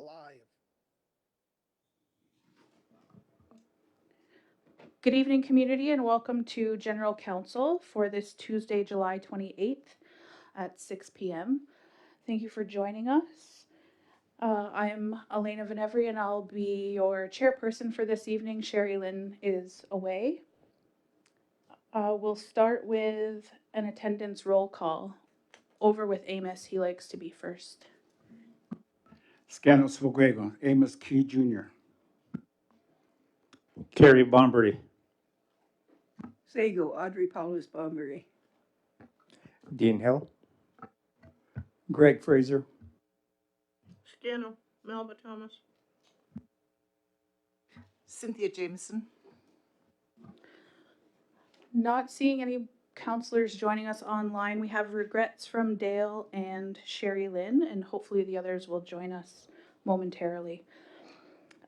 live. Good evening, community, and welcome to General Council for this Tuesday, July 28th at 6 p.m. Thank you for joining us. I'm Elena Venevri, and I'll be your chairperson for this evening. Sherry Lynn is away. We'll start with an attendance roll call. Over with Amos, he likes to be first. Scano Svoguego, Amos Key Jr. Carrie Bombury. Sago, Audrey Paulus Bombury. Dean Hill. Greg Fraser. Scano, Melba Thomas. Cynthia Jameson. Not seeing any counselors joining us online. We have regrets from Dale and Sherry Lynn, and hopefully the others will join us momentarily.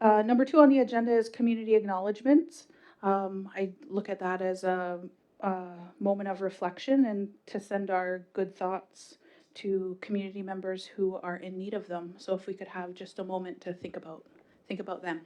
Number 2 on the agenda is community acknowledgements. I look at that as a moment of reflection and to send our good thoughts to community members who are in need of them. So if we could have just a moment to think about them.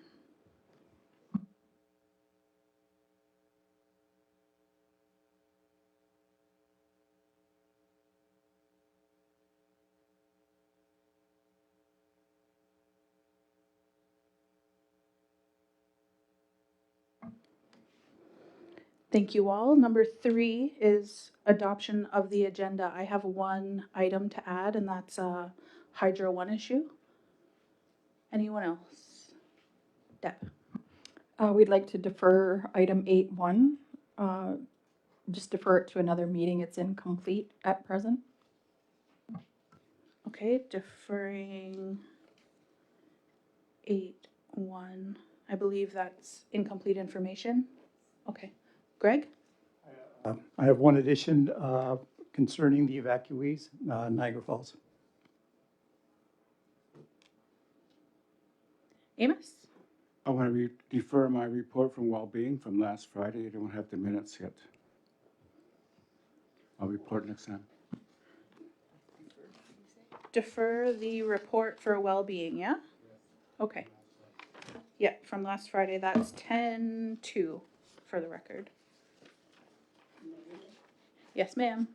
Thank you all. Number 3 is adoption of the agenda. I have one item to add, and that's a Hydro 1 issue. Anyone else? Deb. We'd like to defer item 8.1. Just defer it to another meeting. It's incomplete at present. Okay, deferring 8.1. I believe that's incomplete information. Okay. Greg? I have one addition concerning the evacuees, Niagara Falls. Amos? I want to defer my report from well-being from last Friday. I don't have the minutes yet. I'll report next time. Defer the report for well-being, yeah? Okay. Yeah, from last Friday. That's 10-2 for the record. Yes, ma'am.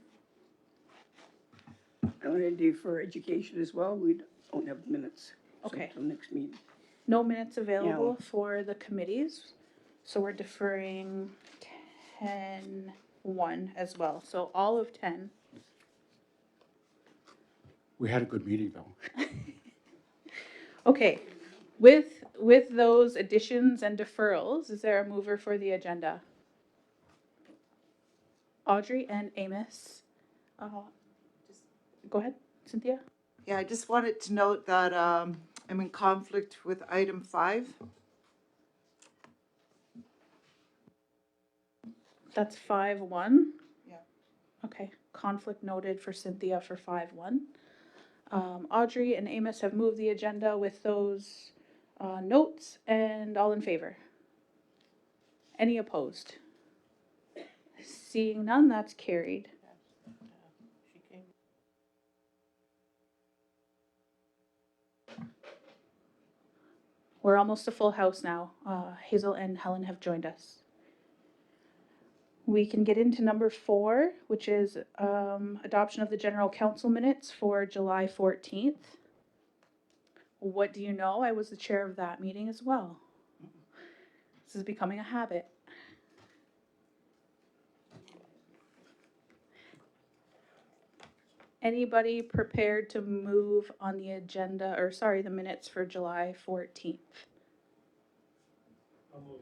I want to do for education as well. We don't have minutes. Okay. Until next meeting. No minutes available for the committees. So we're deferring 10-1 as well. So all of 10. We had a good meeting, though. Okay. With those additions and deferrals, is there a mover for the agenda? Audrey and Amos. Go ahead, Cynthia. Yeah, I just wanted to note that I'm in conflict with item 5. That's 5-1. Yeah. Okay, conflict noted for Cynthia for 5-1. Audrey and Amos have moved the agenda with those notes, and all in favor. Any opposed? Seeing none, that's carried. We're almost a full house now. Hazel and Helen have joined us. We can get into number 4, which is adoption of the General Council minutes for July 14th. What do you know? I was the chair of that meeting as well. This is becoming a habit. Anybody prepared to move on the agenda, or sorry, the minutes for July 14th? I'll move.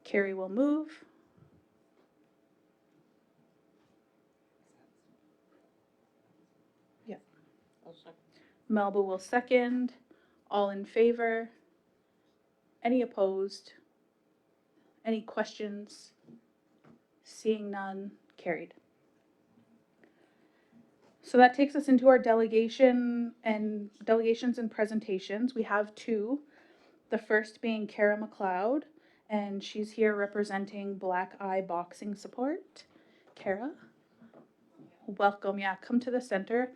Carrie will move. Yeah. I'll second. Melba will second. All in favor? Any opposed? Any questions? Seeing none, carried. So that takes us into our delegations and presentations. We have 2. The first being Kara McLeod, and she's here representing Black Eye Boxing Support. Kara, welcome. Yeah, come to the center.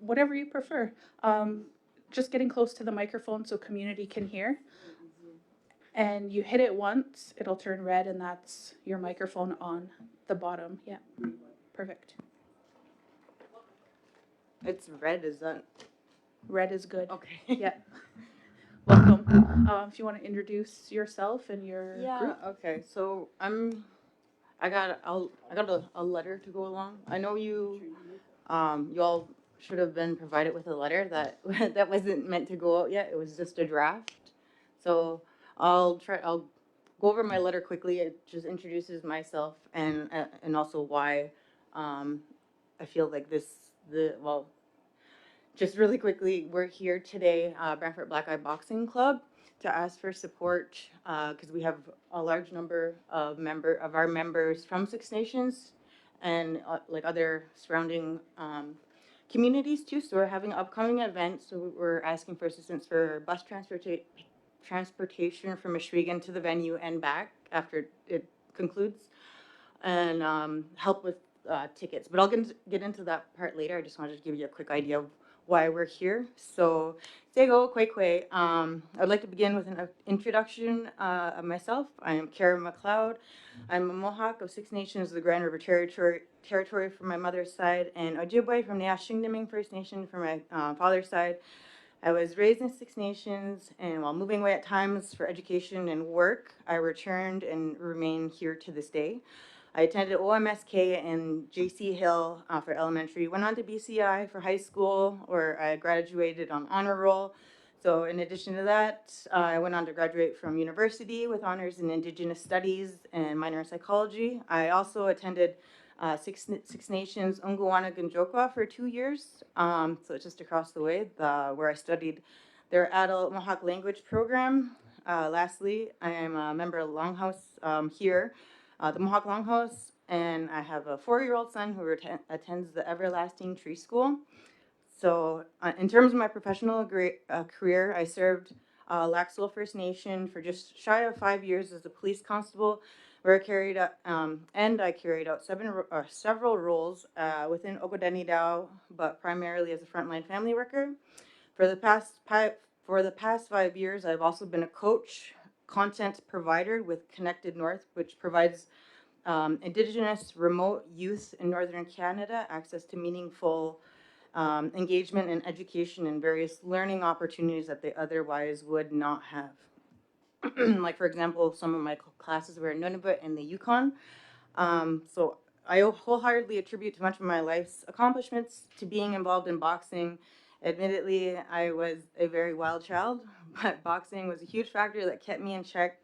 whatever you prefer. Just getting close to the microphone so community can hear. And you hit it once, it'll turn red, and that's your microphone on the bottom. Yeah, perfect. It's red, is that? Red is good. Okay. Yeah. Welcome. If you want to introduce yourself and your Yeah, group. okay. So I got a letter to go along. I know you all should have been provided with a letter that that wasn't meant to go out yet. It was just a draft. So I'll go over my letter quickly. It just introduces myself and also why I feel like just really quickly, we're here today, Brantford Black Eye Boxing Club, to ask for support because we have a large number of our members from Six Nations and like other surrounding communities too. So we're having an upcoming event. So we're asking for assistance for bus transportation from Michigan to the venue and back after it concludes, and help with tickets. But I'll get into that part later. I just wanted to give you a quick idea of why we're here. So, Tego Kwekwe, I'd like to begin with an introduction of myself. I am Kara McLeod. I'm a Mohawk of Six Nations, the Grand River Territory from my mother's side, and Ojibwe from the Ashingniming First Nation from my father's side. I was raised in Six Nations, and while moving away at times for education and work, I returned and remain here to this day. I attended OMSK and JC Hill for elementary, went on to BCI for high school, where I graduated on honor roll. So in addition to that, I went on to graduate from university with honors in Indigenous Studies and minor in psychology. I also attended Six Nations Unguwana Ganjokwa for 2 years, so it's just across the way, where I studied their adult Mohawk language program. Lastly, I am a member of Longhouse here, the Mohawk Longhouse, and I have a 4-year-old son who attends the Everlasting Tree School. So in terms of my professional career, I served Laxwell First Nation for just shy of 5 years as a police constable, where I carried out several roles within Ogodenidao, but primarily as a frontline family worker. For the past 5 years, I've also been a coach, content provider with Connected North, which provides Indigenous remote youth in Northern Canada access to meaningful engagement and education and various learning opportunities that they otherwise would not have. Like, for example, some of my classes were in Nunavut and the Yukon. So I wholeheartedly attribute much of my life's accomplishments to being involved in boxing. Admittedly, I was a very wild child, but boxing was a huge factor that kept me in check.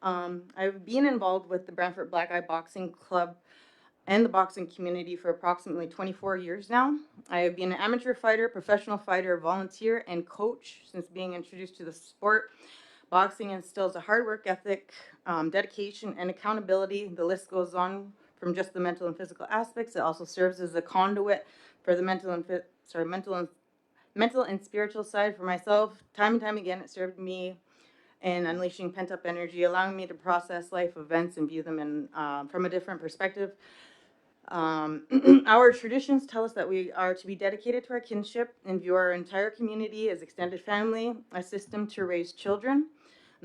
I've been involved with the Brantford Black Eye Boxing Club and the boxing community for approximately 24 years now. I have been an amateur fighter, professional fighter, volunteer, and coach since being introduced to the sport. Boxing instills a hard work ethic, dedication, and accountability. The list goes on from just the mental and physical aspects. It also serves as a conduit for the mental and spiritual side for myself. Time and time again, it served me in unleashing pent-up energy, allowing me to process life events and view them from a different perspective. Our traditions tell us that we are to be dedicated to our kinship and view our entire community as extended family, a system to raise children.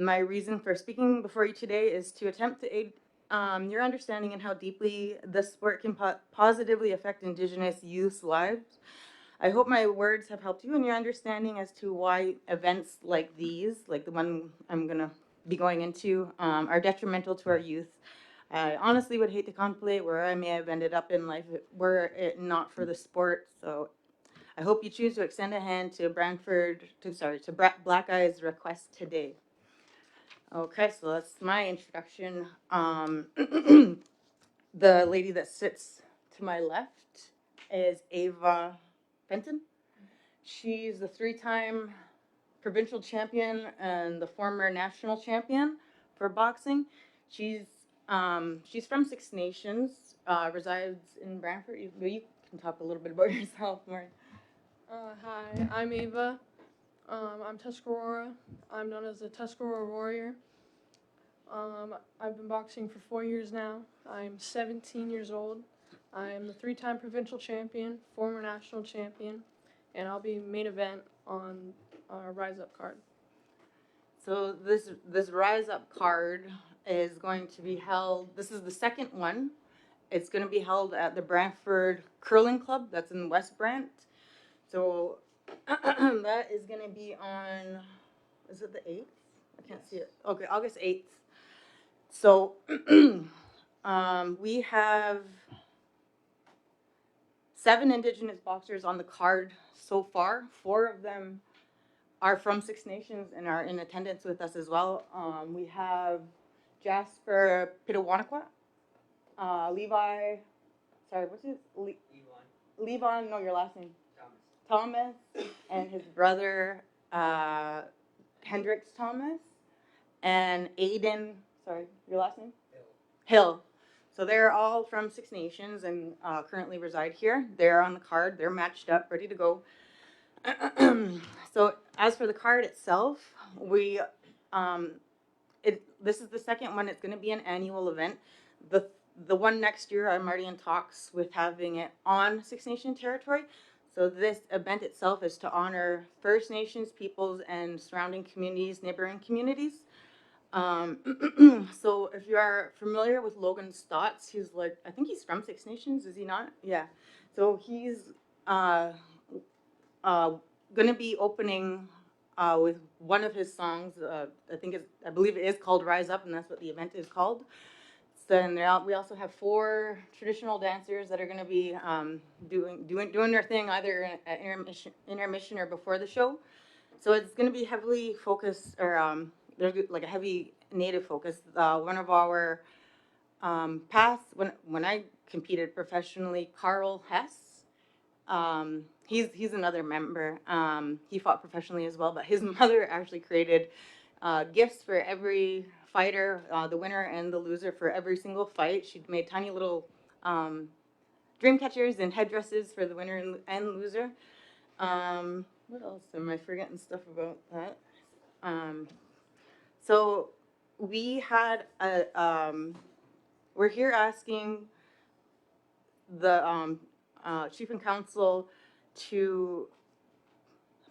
My reason for speaking before you today is to attempt to aid your understanding in how deeply this sport can positively affect Indigenous youth's lives. I hope my words have helped you in your understanding as to why events like these, like the one I'm going to be going into, are detrimental to our youth. I honestly would hate to contemplate where I may have ended up in life were it not for the sport. So I hope you choose to extend a hand to Black Eye's request today. Okay, so that's my introduction. The lady that sits to my left is Ava Fenton. She's the 3-time provincial champion and the former national champion for boxing. She's from Six Nations, resides in Brantford. You can talk a little bit about yourself, more. Hi, I'm Ava. I'm Tuscarora. I'm known as the Tuscarora Warrior. I've been boxing for 4 years now. I'm 17 years old. I am the 3-time provincial champion, former national champion, and I'll be main event on Rise Up card. So this Rise Up card is going to be held, this is the second one. It's going to be held at the Brantford Curling Club, that's in West Brant. So that is going to be on, is it the 8th? I can't see it. Okay, August 8th. So we have 7 Indigenous boxers on the card so far. 4 of them are from Six Nations and are in attendance with us as well. We have Jasper Pitawanakwat, Levi, sorry, what's his? Levon, no, your last name. Thomas, and his brother, Hendrix Thomas, and Aiden, sorry, your last name? Hill. So they're all from Six Nations and currently reside here. They're on the card. They're matched up, ready to go. So as for the card itself, we this is the second one. It's going to be an annual event. The one next year, I'm already in talks with having it on Six Nation territory. So this event itself is to honor First Nations peoples and surrounding communities, neighboring communities. So if you are familiar with Logan Stotts, he's like, I think he's from Six Nations, is he not? Yeah. So he's going to be opening with one of his songs. I believe it is called Rise Up, and that's what the event is called. Then we also have 4 traditional dancers that are going to be doing their thing either at intermission or before the show. So it's going to be heavily focused, or there's like a heavy Native focus. One of our past, when I competed professionally, Carl Hess, he's another member. He fought professionally as well, but his mother actually created gifts for every fighter, the winner and the loser for every single fight. She made tiny little dream catchers and headdresses for the winner and loser. What else am I forgetting stuff about that? So we had we're here asking the chief and council to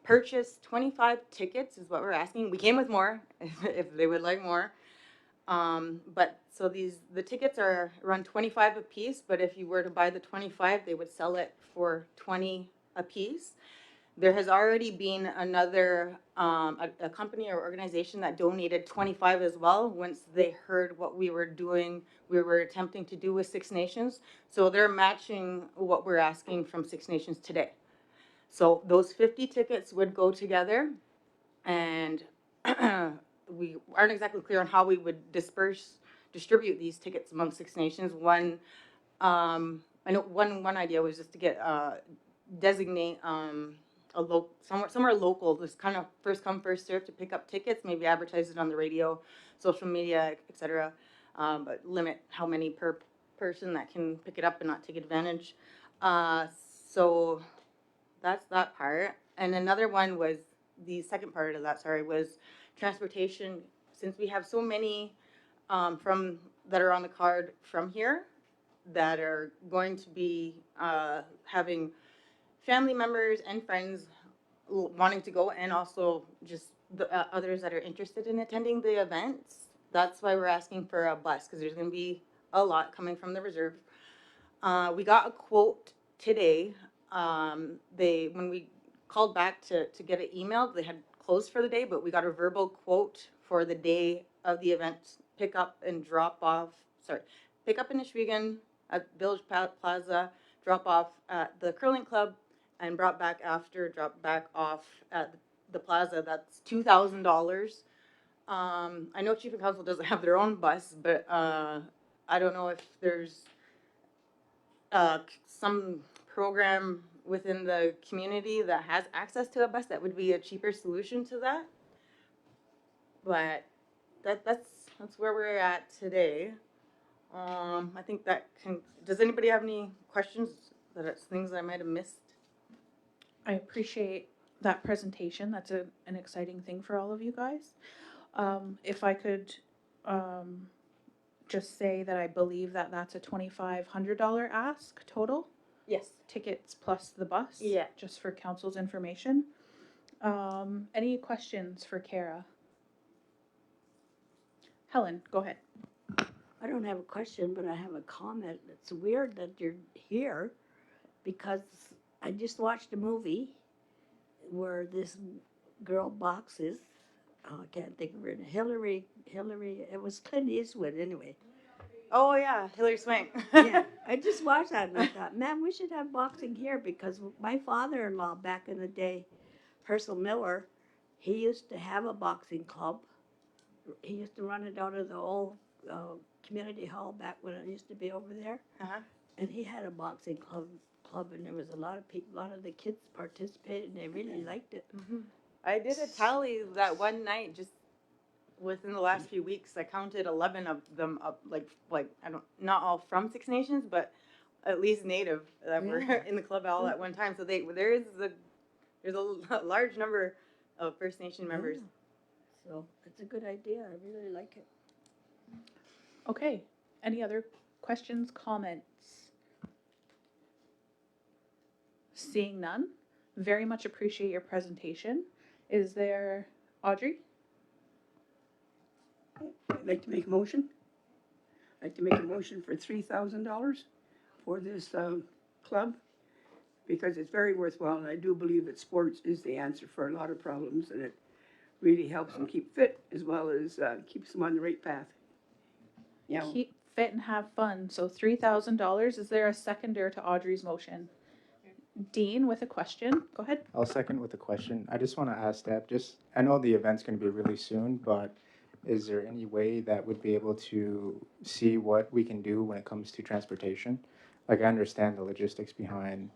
purchase 25 tickets is what we're asking. We came with more if they would like more. But so the tickets are around 25 a piece, but if you were to buy the 25, they would sell it for 20 a piece. There has already been another a company or organization that donated 25 as well once they heard what we were doing, we were attempting to do with Six Nations. So they're matching what we're asking from Six Nations today. So those 50 tickets would go together, and we aren't exactly clear on how we would distribute these tickets among Six Nations. I know one idea was just to get designate somewhere local, just kind of first come first serve to pick up tickets, maybe advertise it on the radio, social media, etc. But limit how many per person that can pick it up and not take advantage. So that's that part. And another one was the second part of that. Sorry, was transportation. Since we have so many from that are on the card from here that are going to be having family members and friends wanting to go, and also just the others that are interested in attending the events. That's why we're asking for a bus, because there's going to be a lot coming from the reserve. We got a quote today. When we called back to get it emailed, they had closed for the day, but we got a verbal quote for the day of the event, pick up and drop off. Sorry, pick up in Ishwegan at Village Plaza, drop off at the curling club, and brought back after, drop back off at the plaza. That's $2,000. I know Chief and Council doesn't have their own bus, but I don't know if there's some program within the community that has access to a bus that would be a cheaper solution to that. But that's where we're at today. I think that can. Does anybody have any questions? That it's things I might have missed. I appreciate that presentation. That's an exciting thing for all of you guys. If I could just say that I believe that that's a $2,500 ask total. Yes. tickets plus the bus. Yeah. Just for council's information. Any questions for Kara? Helen, go ahead. I don't have a question, but I have a comment. It's weird that you're here because I just watched a movie where this girl boxes. Oh, I can't think of her. Hillary, it was Clint Eastwood anyway. Oh yeah, Hillary Swank. Yeah, I just watched that and I thought, man, we should have boxing here because my father-in-law back in the day, Herschel Miller, he used to have a boxing club. He used to run it out of the old community hall back when it used to be over there. Uh-huh. And he had a boxing club, and there was a lot of people, a lot of the kids participated, and they really liked it. I did a tally that one night, just within the last few weeks. I counted 11 of them up, like I don't, not all from Six Nations, but at least Native that were Yeah. in the club all at one time. So there's a large number of First Nation members. Yeah. So it's a good idea. I really like it. Okay. Any other questions, comments? Seeing none, very much appreciate your presentation. Is there Audrey? I'd like to make a motion. I'd like to make a motion for $3,000 for this club because it's very worthwhile, and I do believe that sports is the answer for a lot of problems, and it really helps them keep fit as well as keeps them on the right path. Yeah. Keep fit and have fun. So $3,000. Is there a seconder to Audrey's motion? Dean with a question. Go ahead. I'll second with a question. I just want to ask Deb, I know the event's going to be really soon, but is there any way that would be able to see what we can do when it comes to transportation? Like, I understand the logistics behind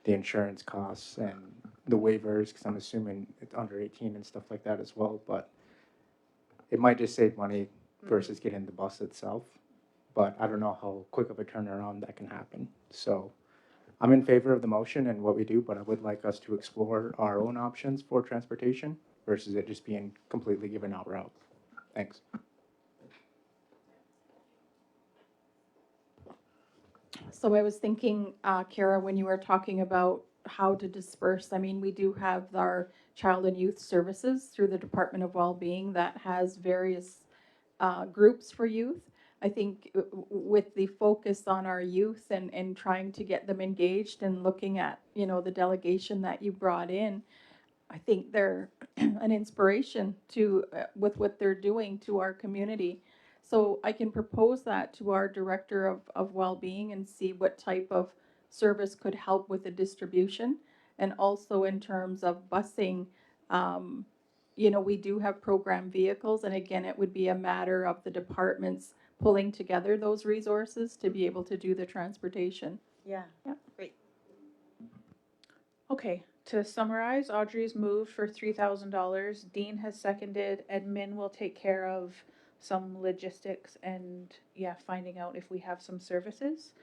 the insurance costs and the waivers, because I'm assuming it's under 18 and stuff like that as well, but it might just save money versus getting the bus itself. But I don't know how quick of a turnaround that can happen. So I'm in favor of the motion and what we do, but I would like us to explore our own options for transportation versus it just being completely given out route. Thanks. So I was thinking, Kara, when you were talking about how to disperse, I mean, we do have our Child and Youth Services through the Department of Wellbeing that has various groups for youth. I think with the focus on our youth and trying to get them engaged and looking at, the delegation that you brought in, I think they're an inspiration to with what they're doing to our community. So I can propose that to our director of well-being and see what type of service could help with the distribution. And also in terms of busing, we do have program vehicles, and again, it would be a matter of the departments pulling together those resources to be able to do the transportation. Yeah. Yeah. Great. Okay. To summarize, Audrey's moved for $3,000. Dean has seconded, and Min will take care of some logistics and finding out if we have some services.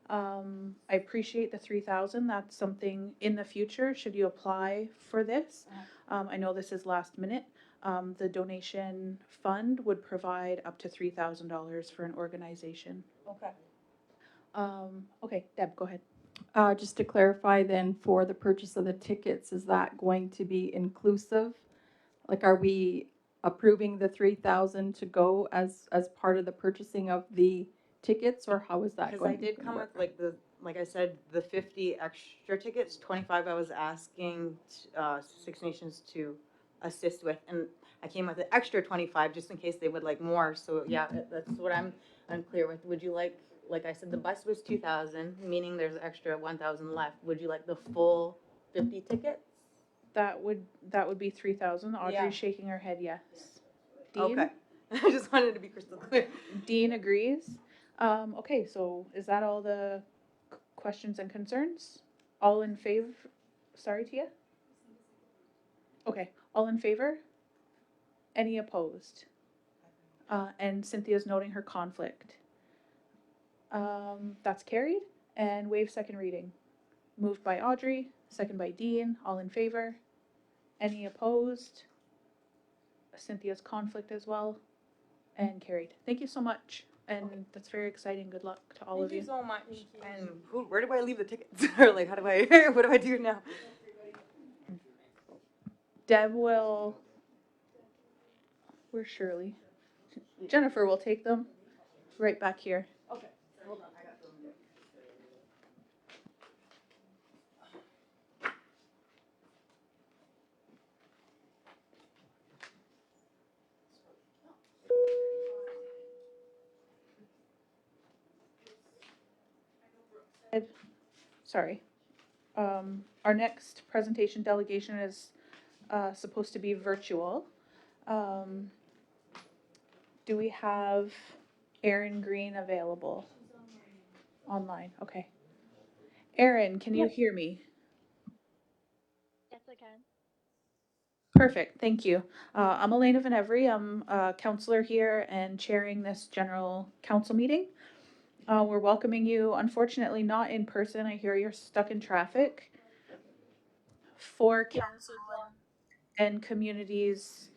I appreciate the 3,000. That's something in the future. Should you apply for this? I know this is last minute. The donation fund would provide up to $3,000 for an organization. Okay. Okay, Deb, go ahead. Just to clarify then, for the purchase of the tickets, is that going to be inclusive? Like, are we approving the 3,000 to go as part of the purchasing of the tickets, or how is that Because going I to did come work? with like I said, the 50 extra tickets, 25 I was asking Six Nations to assist with, and I came with an extra 25 just in case they would like more. So yeah, that's what I'm unclear with. Would you like I said, the bus was 2,000, meaning there's extra 1,000 left. Would you like the full 50 tickets? That would be 3,000. Audrey's Yeah. shaking her head yes. Dean? Okay. I just wanted to be crystal clear. Dean agrees. Okay, so is that all the questions and concerns? All in favor? Sorry, Tia? Okay, all in favor? Any opposed? And Cynthia's noting her conflict. That's carried and waive second reading. Moved by Audrey, second by Dean. All in favor? Any opposed? Cynthia's conflict as well. And carried. Thank you so much. and that's very exciting. Good luck to all of Thank you. you so much. And where do I leave the tickets? Or like, how do I, what do I do now? Deb will, where's Shirley? Jennifer will take them right back here. Okay, hold on, I got them. Sorry. Our next presentation delegation is supposed to be virtual. Um, do we have Erin Green available? Online, okay. Erin, can you hear me? Yes, I can. Perfect, thank you. I'm Elena Van Every. I'm a counselor here and chairing this general council meeting. We're welcoming you, unfortunately not in person. I hear you're stuck in traffic. For council and communities'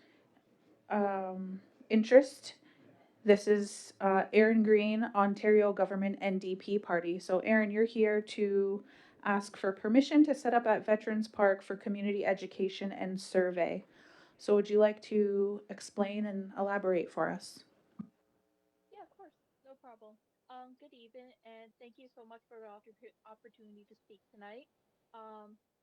interest, this is Erin Green, Ontario Government NDP Party. So Erin, you're here to ask for permission to set up at Veterans Park for community education and survey. So would you like to explain and elaborate for us? Yeah, of course. No problem. Good evening, and thank you so much for the opportunity to speak tonight.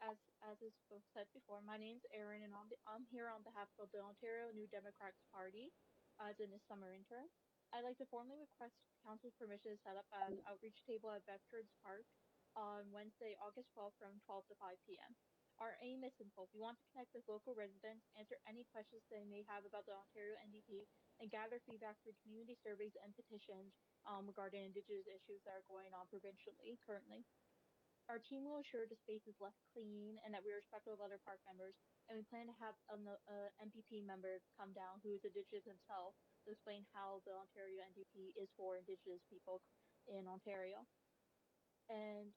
As is both said before, my name's Erin, and I'm here on behalf of the Ontario New Democrats Party as in the summer intern. I'd like to formally request council's permission to set up an outreach table at Veterans Park on Wednesday, August 12th from 12 to 5 p.m. Our aim is simple. We want to connect with local residents, answer any questions they may have about the Ontario NDP, and gather feedback through community surveys and petitions regarding Indigenous issues that are going on provincially currently. Our team will ensure the space is left clean and that we are respectful of other park members. And we plan to have an MPP member come down who is Indigenous himself to explain how the Ontario NDP is for Indigenous people in Ontario. And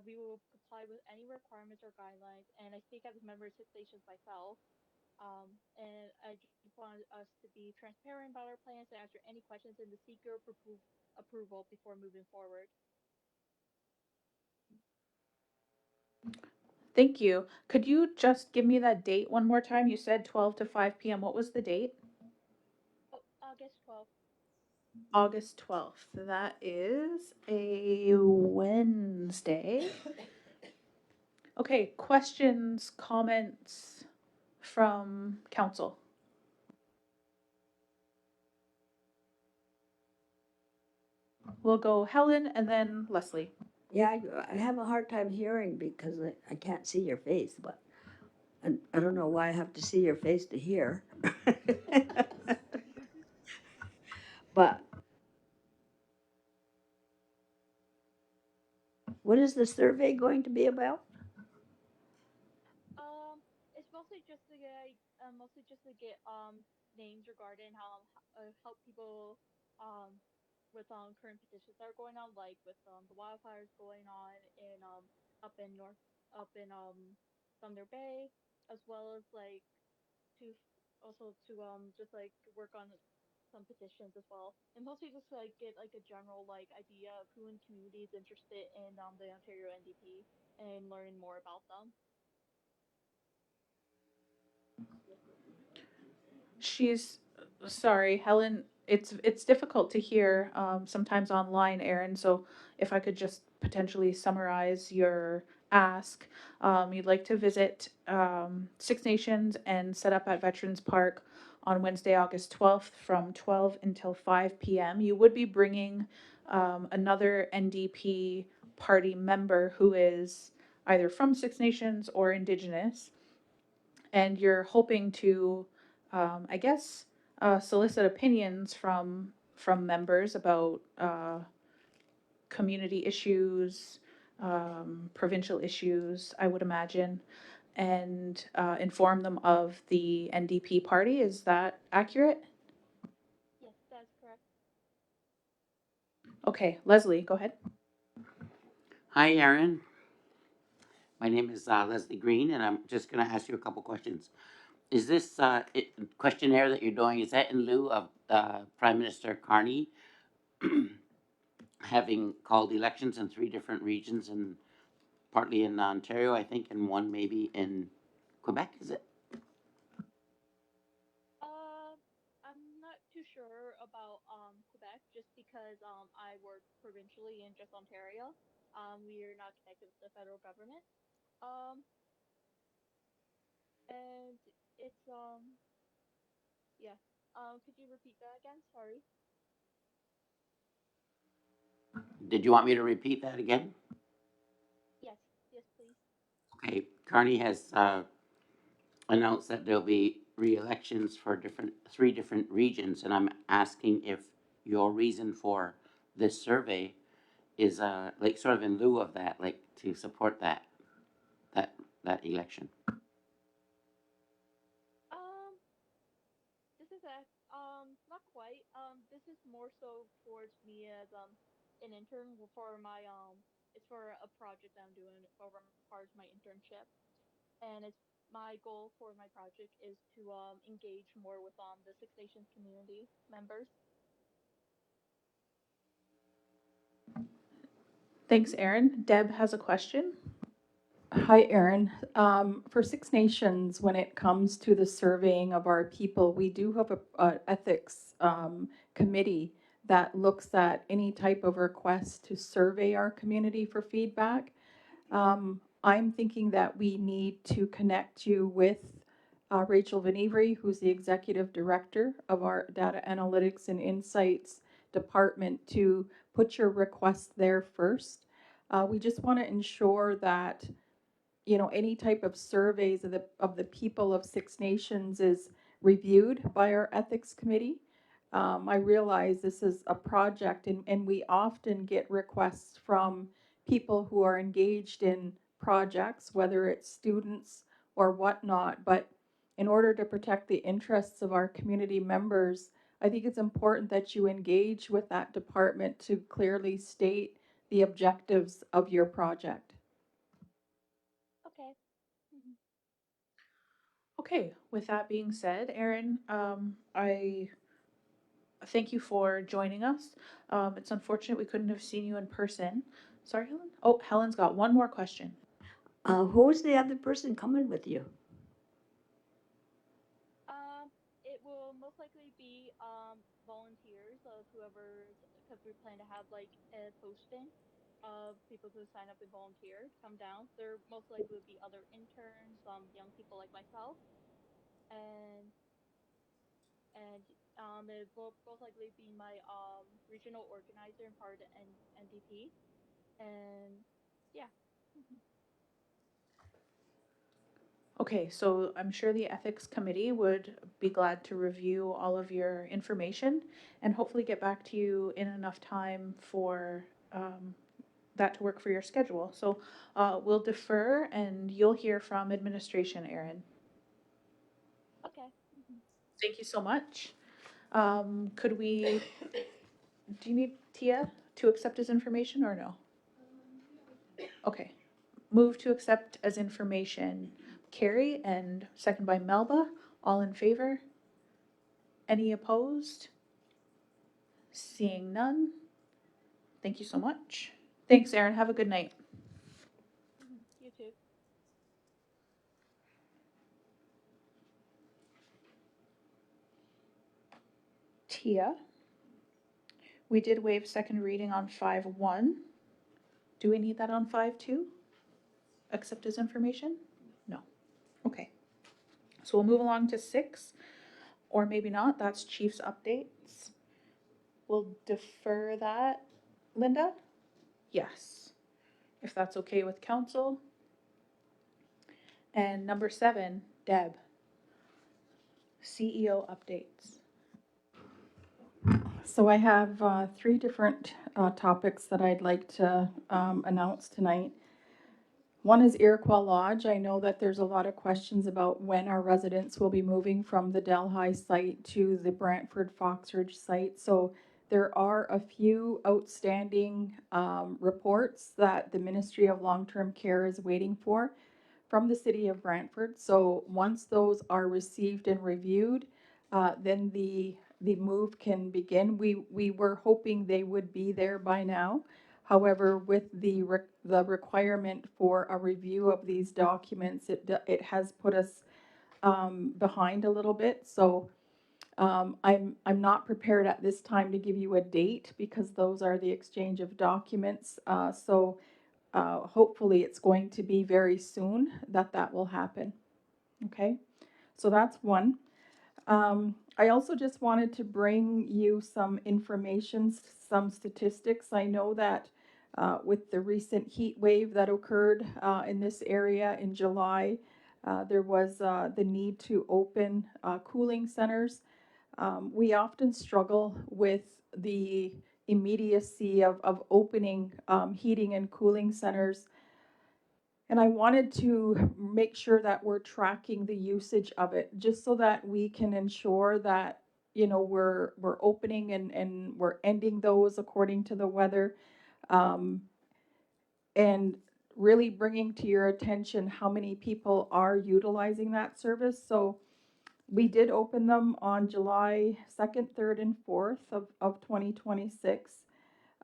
we will comply with any requirements or guidelines. And I speak as a member of Six Nations myself. And I just want us to be transparent about our plans and answer any questions and to seek your approval before moving forward. Thank you. Could you just give me that date one more time? You said 12 to 5 p.m. What was the date? Oh, August 12th. August 12th. That is a Wednesday. Okay, questions, comments from council? We'll go Helen and then Leslie. Yeah, I have a hard time hearing because I can't see your face, but I don't know why I have to see your face to hear. But what is the survey going to be about? It's mostly just to get names regarding how help people with current petitions that are going on, like with the wildfires going on in up in north up in Thunder Bay, as well as like to also to just like work on some petitions as well, and mostly just like get like a general like idea of who in community is interested in the Ontario NDP and learning more about them. She's sorry, Helen. It's difficult to hear sometimes online, Erin. So if I could just potentially summarize your ask, you'd like to visit Six Nations and set up at Veterans Park on Wednesday, August 12th from 12 until 5 p.m. You would be bringing another NDP party member who is either from Six Nations or Indigenous, and you're hoping to, I guess, solicit opinions from members about community issues, provincial issues, I would imagine, and inform them of the NDP party. Is that accurate? Yes, that's correct. Okay, Leslie, go ahead. Hi, Erin. My name is Leslie Green, and I'm just going to ask you a couple questions. Is this questionnaire that you're doing, is that in lieu of Prime Minister Carney having called elections in 3 different regions and partly in Ontario, I think, and one maybe in Quebec, is it? I'm not too sure about Quebec just because I work provincially in just Ontario. We are not connected with the federal government. Um, and it's yeah. Could you repeat that again? Sorry. Did you want me to repeat that again? Yes, yes, please. Okay, Carney has announced that there'll be re-elections for 3 different regions, and I'm asking if your reason for this survey is like sort of in lieu of that, like to support that that election. Um, this is not quite. This is more so towards me as an intern for my it's for a project I'm doing over part of my internship, and it's my goal for my project is to engage more with the Six Nations community members. Thanks, Erin. Deb has a question. Hi, Erin. For Six Nations, when it comes to the surveying of our people, we do have a ethics committee that looks at any type of request to survey our community for feedback. I'm thinking that we need to connect you with Rachel Venivri, who's the executive director of our data analytics and insights department, to put your request there first. We just want to ensure that any type of surveys of the people of Six Nations is reviewed by our ethics committee. I realize this is a project, and we often get requests from people who are engaged in projects, whether it's students or whatnot. But in order to protect the interests of our community members, I think it's important that you engage with that department to clearly state the objectives of your project. Okay. Mhm. Okay, with that being said, Erin, I thank you for joining us. It's unfortunate we couldn't have seen you in person. Sorry, Helen? Oh, Helen's got one more question. Who's the other person coming with you? It will most likely be volunteers of whoever, because we plan to have like a posting of people who sign up and volunteer come down. There most likely will be other interns, young people like myself, and it will most likely be my regional organizer and part of the NDP, and yeah. Okay, so I'm sure the ethics committee would be glad to review all of your information and hopefully get back to you in enough time for that to work for your schedule. So we'll defer and you'll hear from administration, Erin. Okay. Mhm. Thank you so much. Could we, do you need Tia to accept his information or no? Okay. Move to accept as information Carrie and second by Melba. All in favor? Any opposed? Seeing none. Thank you so much. Thanks, Erin. Have a good night. You too. Tia. We did waive second reading on 5-1. Do we need that on 5-2? Accept as information? No. Okay. So we'll move along to 6, or maybe not. That's Chief's updates. We'll defer that. Linda? Yes. If that's okay with council. And number 7, Deb. CEO updates. So I have 3 different topics that I'd like to announce tonight. One is Iroquois Lodge. I know that there's a lot of questions about when our residents will be moving from the Delhi site to the Brantford Foxridge site. So there are a few outstanding reports that the Ministry of Long-Term Care is waiting for from the city of Brantford. So once those are received and reviewed, then the the move can begin. We were hoping they would be there by now. However, with the requirement for a review of these documents, it has put us behind a little bit. So I'm not prepared at this time to give you a date because those are the exchange of documents. Hopefully it's going to be very soon that will happen. Okay, so that's one. I also just wanted to bring you some information, some statistics. I know that with the recent heat wave that occurred in this area in July, there was the need to open cooling centers. We often struggle with the immediacy of opening heating and cooling centers. And I wanted to make sure that we're tracking the usage of it, just so that we can ensure that, you know, we're opening and we're ending those according to the weather. And really bringing to your attention how many people are utilizing that service. So we did open them on July 2nd, 3rd, and 4th of 2026.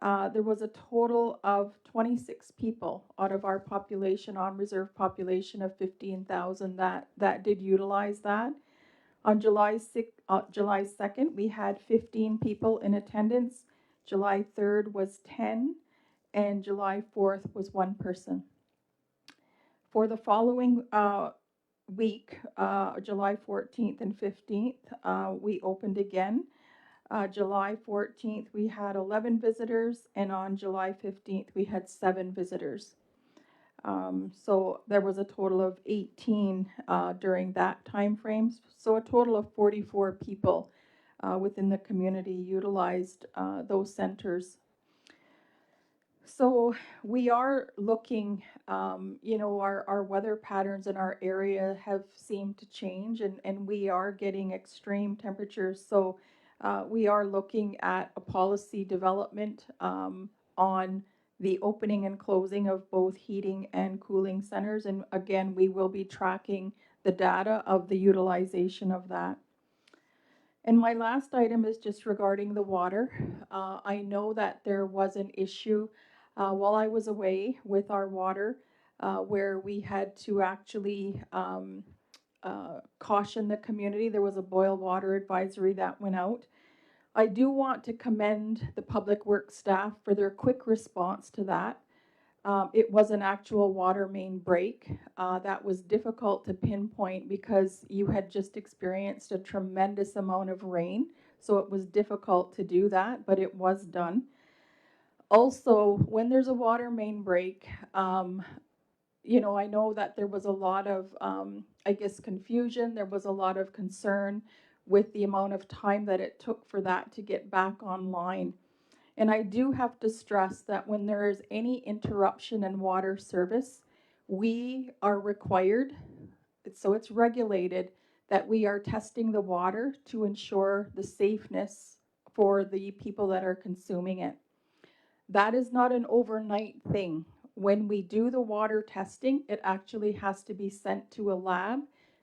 There was a total of 26 people out of our population, on reserve population of 15,000 that did utilize that. On July 2nd, we had 15 people in attendance. July 3rd was 10, and July 4th was 1 person. For the following week, July 14th and 15th, we opened again. July 14th, we had 11 visitors, and on July 15th, we had 7 visitors. So there was a total of 18 during that time frame. So a total of 44 people within the community utilized those centers. So we are looking, you know, our weather patterns in our area have seemed to change, and we are getting extreme temperatures. So we are looking at a policy development on the opening and closing of both heating and cooling centers. And again, we will be tracking the data of the utilization of that. And my last item is just regarding the water. I know that there was an issue while I was away with our water where we had to actually caution the community. There was a boil water advisory that went out. I do want to commend the public works staff for their quick response to that. It was an actual water main break that was difficult to pinpoint because you had just experienced a tremendous amount of rain. So it was difficult to do that, but it was done. Also, when there's a water main break, you know, I know that there was a lot of, I guess, confusion. There was a lot of concern with the amount of time that it took for that to get back online. And I do have to stress that when there is any interruption in water service, we are required, so it's regulated, that we are testing the water to ensure the safeness for the people that are consuming it. That is not an overnight thing. When we do the water testing, it actually has to be sent to a lab,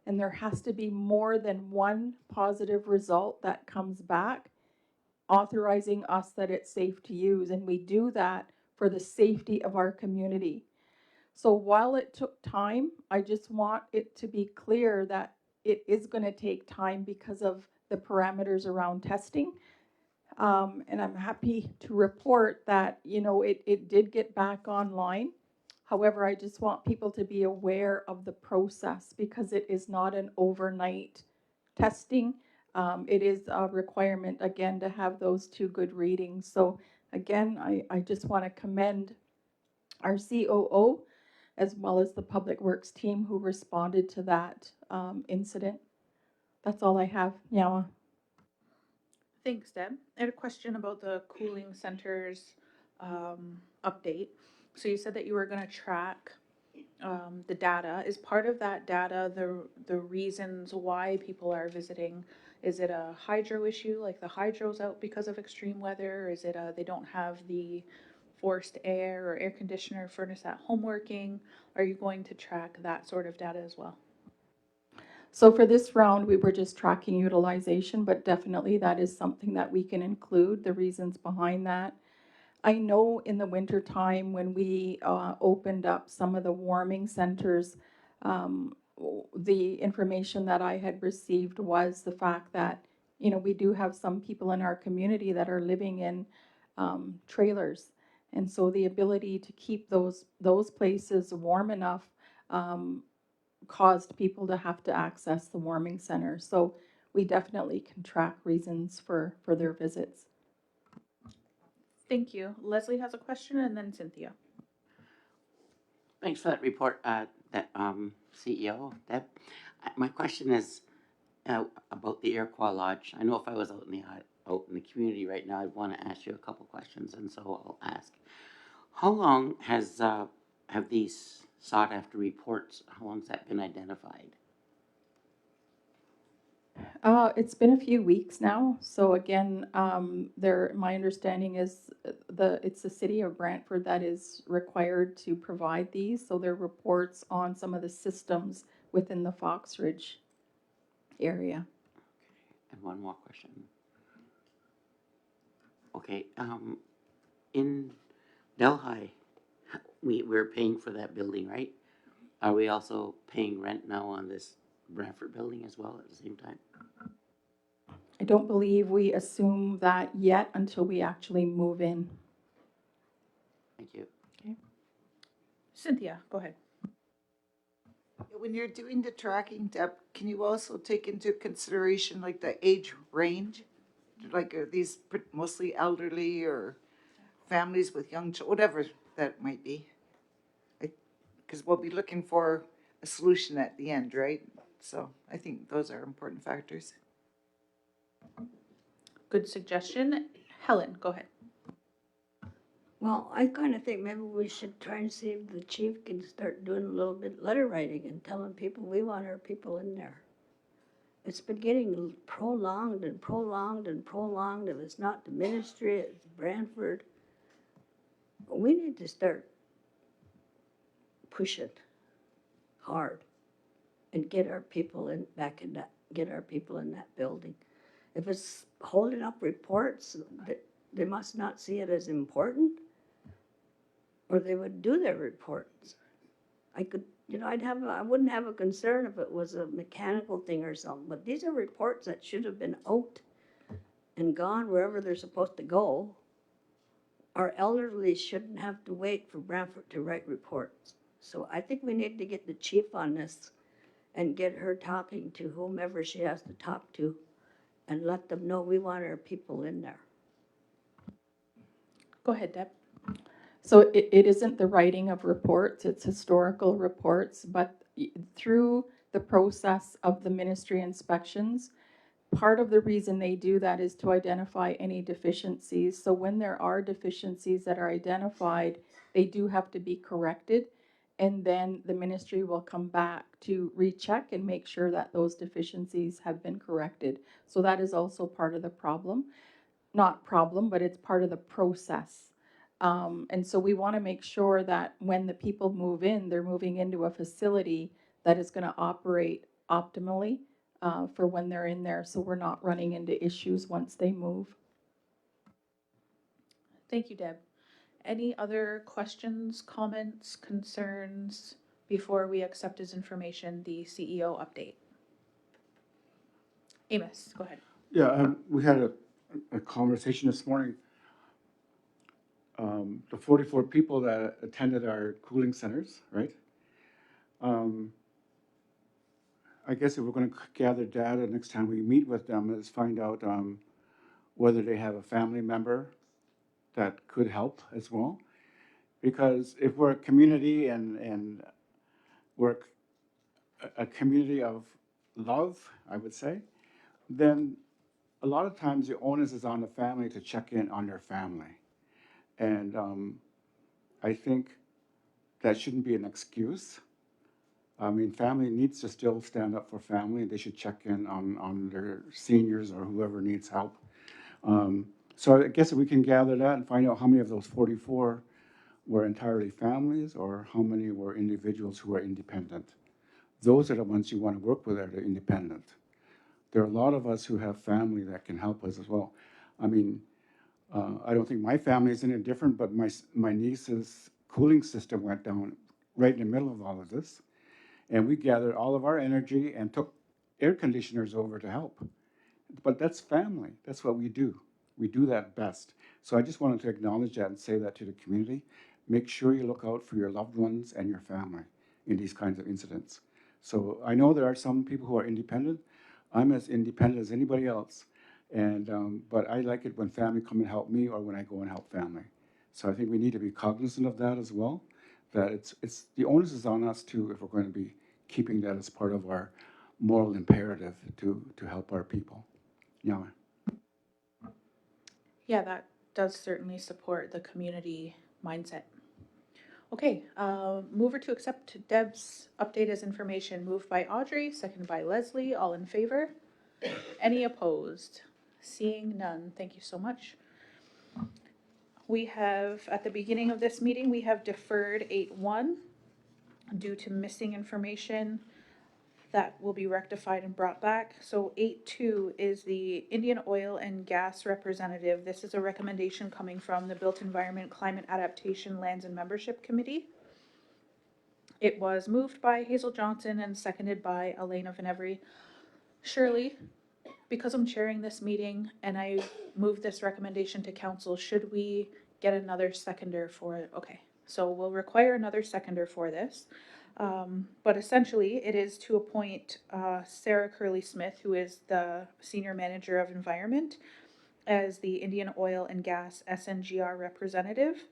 and there has to be more than one positive result that comes back authorizing us that it's safe to use. And we do that for the safety of our community. So while it took time, I just want it to be clear that it is going to take time because of the parameters around testing. And I'm happy to report that, you know, it did get back online. However, I just want people to be aware of the process because it is not an overnight testing. It is a requirement, again, to have those 2 good readings. So again, I just want to commend our COO as well as the Public Works team who responded to that incident. That's all I have, Nyawa. Thanks, Deb. I had a question about the cooling centers update. So you said that you were going to track the data. Is part of that data the reasons why people are visiting? Is it a hydro issue, like the hydro's out because of extreme weather? Or is it they don't have the forced air or air conditioner furnace at home working? Are you going to track that sort of data as well? So for this round, we were just tracking utilization, but definitely that is something that we can include, the reasons behind that. I know in the winter time when we opened up some of the warming centers, the information that I had received was the fact that, we do have some people in our community that are living in trailers. And so the ability to keep those places warm enough caused people to have to access the warming center. So we definitely can track reasons for their visits. Thank you. Leslie has a question and then Cynthia. Thanks for that report, CEO Deb. My question is about the Iroquois Lodge. I know if I was out in the community right now, I'd want to ask you a couple questions, and so I'll ask. How long have these sought after reports? How long has that been identified? It's been a few weeks now. So again, my understanding is it's the city of Brantford that is required to provide these. So they're reports on some of the systems within the Fox Ridge area. And one more question. Okay, in Delhi, we're paying for that building, right? Are we also paying rent now on this Brantford building as well at the same time? I don't believe we assume that yet until we actually move in. Thank you. Okay. Cynthia, go ahead. When you're doing the tracking, Deb, can you also take into consideration like the age range? Like are these mostly elderly or families with young children, whatever that might be? Because we'll be looking for a solution at the end, right? So I think those are important factors. Good suggestion. Helen, go ahead. Well, I kind of think maybe we should try and see if the chief can start doing a little bit letter writing and telling people we want our people in there. It's been getting prolonged and prolonged and prolonged. If it's not the ministry, it's Brantford. We need to start pushing hard and get our people get our people in that building. If it's holding up reports, they must not see it as important, or they would do their reports. I wouldn't have a concern if it was a mechanical thing or something, but these are reports that should have been out and gone wherever they're supposed to go. Our elderly shouldn't have to wait for Brantford to write reports. So I think we need to get the chief on this and get her talking to whomever she has to talk to and let them know we want our people in there. Go ahead, Deb. So it isn't the writing of reports, it's historical reports, but through the process of the ministry inspections, part of the reason they do that is to identify any deficiencies. So when there are deficiencies that are identified, they do have to be corrected. And then the ministry will come back to recheck and make sure that those deficiencies have been corrected. So that is also part of the problem. Not problem, but it's part of the process. And so we want to make sure that when the people move in, they're moving into a facility that is going to operate optimally for when they're in there, so we're not running into issues once they move. Thank you, Deb. Any other questions, comments, concerns before we accept as information the CEO update? Amos, go ahead. Yeah, we had a conversation this morning. The 44 people that attended our cooling centers, right? I guess if we're going to gather data next time we meet with them is find out whether they have a family member that could help as well. Because if we're a community and we're a community of love, I would say, then a lot of times the onus is on the family to check in on their family. And I think that shouldn't be an excuse. I mean, family needs to still stand up for family. They should check in on their seniors or whoever needs help. So I guess if we can gather that and find out how many of those 44 were entirely families or how many were individuals who are independent, those are the ones you want to work with that are independent. There are a lot of us who have family that can help us as well. I mean, I don't think my family is any different, but my niece's cooling system went down right in the middle of all of this. And we gathered all of our energy and took air conditioners over to help. But that's family. That's what we do. We do that best. So I just wanted to acknowledge that and say that to the community. Make sure you look out for your loved ones and your family in these kinds of incidents. So I know there are some people who are independent. I'm as independent as anybody else. But I like it when family come and help me or when I go and help family. So I think we need to be cognizant of that as well. That it's the onus is on us too if we're going to be keeping that as part of our moral imperative to help our people. Yeah. Yeah, that does certainly support the community mindset. Okay, mover to accept Deb's update as information, moved by Audrey, seconded by Leslie, all in favor? Any opposed? Seeing none, thank you so much. We have, at the beginning of this meeting, we have deferred 8.1 due to missing information that will be rectified and brought back. So 8.2 is the Indian Oil and Gas representative. This is a recommendation coming from the Built Environment Climate Adaptation Lands and Membership Committee. It was moved by Hazel Johnson and seconded by Elena Venevri. Shirley, because I'm chairing this meeting and I moved this recommendation to council, should we get another seconder for it? Okay, so we'll require another seconder for this. But essentially, it is to appoint Sarah Curley-Smith, who is the Senior Manager of Environment, as the Indian Oil and Gas SNGR representative,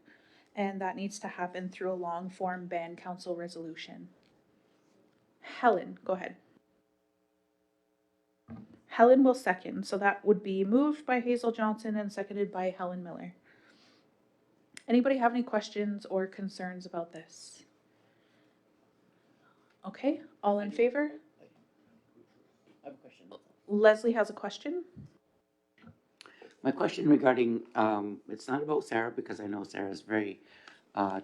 and that needs to happen through a long-form band council resolution. Helen, go ahead. Helen will second, so that would be moved by Hazel Johnson and seconded by Helen Miller. Anybody have any questions or concerns about this? Okay, all in favor? I have a question. Leslie has a question. My question regarding, it's not about Sarah because I know Sarah's very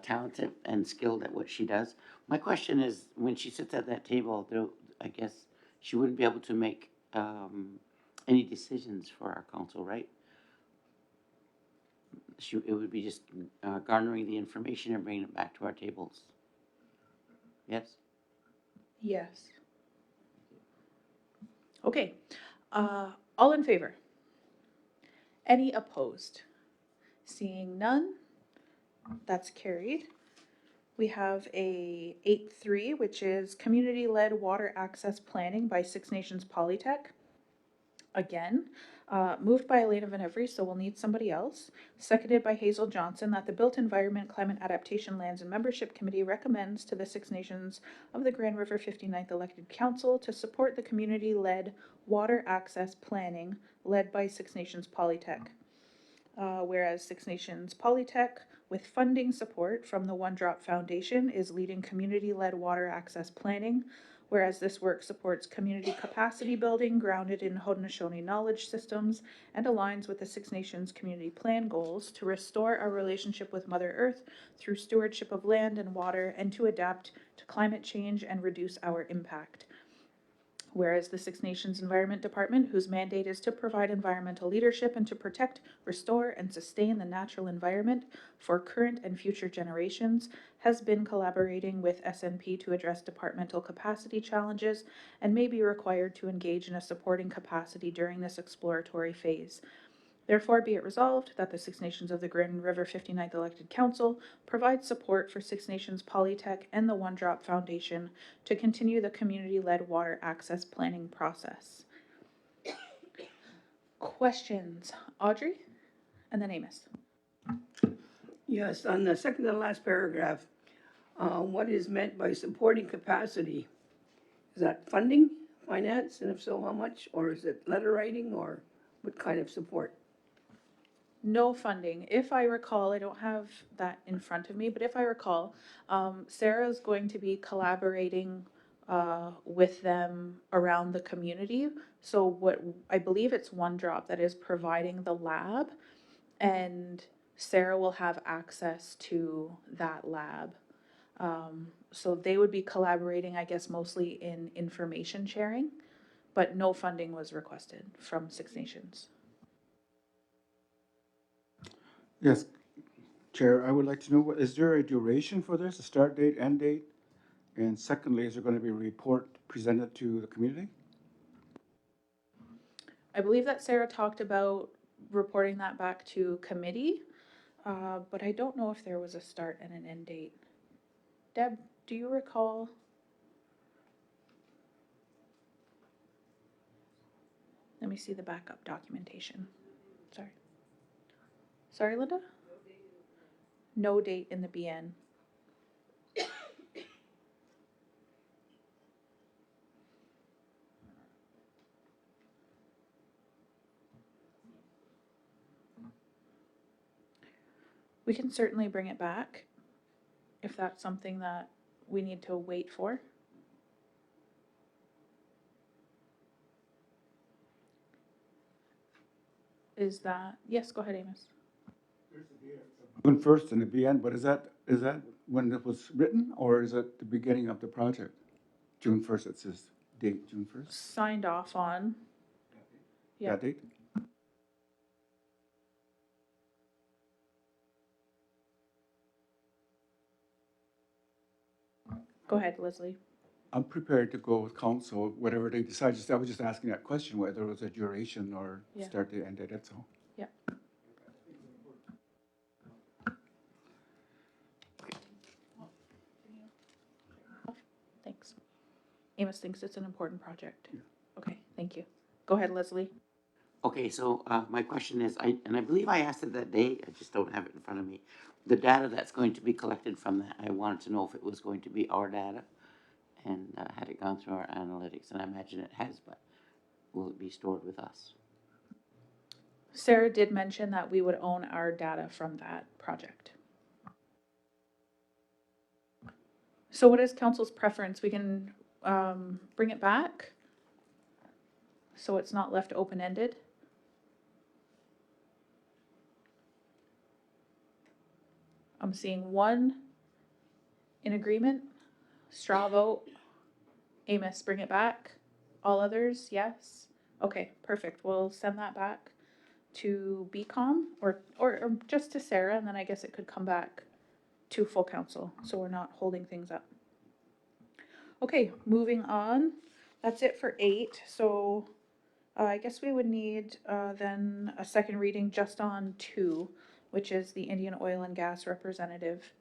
talented and skilled at what she does. My question is, when she sits at that table, I guess she wouldn't be able to make any decisions for our council, right? It would be just garnering the information and bringing it back to our tables. Yes? Yes. Okay, all in favor? Any opposed? Seeing none, that's carried. We have a 8.3, which is community-led water access planning by Six Nations Polytech. Again, moved by Elena Venevri, so we'll need somebody else. Seconded by Hazel Johnson, that the Built Environment Climate Adaptation Lands and Membership Committee recommends to the Six Nations of the Grand River 59th Elected Council to support the community-led water access planning led by Six Nations Polytech. Whereas Six Nations Polytech, with funding support from the One Drop Foundation, is leading community-led water access planning, whereas this work supports community capacity building grounded in Haudenosaunee knowledge systems and aligns with the Six Nations Community Plan goals to restore our relationship with Mother Earth through stewardship of land and water and to adapt to climate change and reduce our impact. Whereas the Six Nations Environment Department, whose mandate is to provide environmental leadership and to protect, restore, and sustain the natural environment for current and future generations, has been collaborating with SNP to address departmental capacity challenges and may be required to engage in a supporting capacity during this exploratory phase. Therefore, be it resolved that the Six Nations of the Grand River 59th Elected Council provide support for Six Nations Polytech and the One Drop Foundation to continue the community-led water access planning process. Questions? Audrey? And then Amos. Yes, on the second to last paragraph, what is meant by supporting capacity? Is that funding, finance, and if so, how much? Or is it letter writing, or what kind of support? No funding. If I recall, I don't have that in front of me, but if I recall, Sarah's going to be collaborating with them around the community. So what I believe it's One Drop that is providing the lab, and Sarah will have access to that lab. So they would be collaborating, I guess, mostly in information sharing, but no funding was requested from Six Nations. Yes, Chair, I would like to know, is there a duration for this, a start date, end date? And secondly, is there going to be a report presented to the community? I believe that Sarah talked about reporting that back to committee, but I don't know if there was a start and an end date. Deb, do you recall? Let me see the backup documentation. Sorry. Sorry, Linda? No date in the BN. We can certainly bring it back if that's something that we need to wait for. Is that, yes, go ahead, Amos. June 1st and the BN, but is that when it was written, or is it the beginning of the project? June 1st, it says date, June 1st? Signed off on. Yeah. That date? Go ahead, Leslie. I'm prepared to go with council, whatever they decide. I was just asking that question, whether it was a duration or Yeah. start date, end date, that's all. Yeah. Thanks. Amos thinks it's an important project. Yeah. Okay, thank you. Go ahead, Leslie. Okay, so my question is, I believe I asked it that day, I just don't have it in front of me. The data that's going to be collected from that, I wanted to know if it was going to be our data and had it gone through our analytics, and I imagine it has, but will it be stored with us? Sarah did mention that we would own our data from that project. So what is council's preference? We can bring it back so it's not left open-ended. I'm seeing one in agreement. Straw vote. Amos, bring it back. All others, yes? Okay, perfect. We'll send that back to BCOM or just to Sarah, and then I guess it could come back to full council, so we're not holding things up. Okay, moving on. That's it for 8. So I guess we would need then a second reading just on 2, which is the Indian Oil and Gas representative.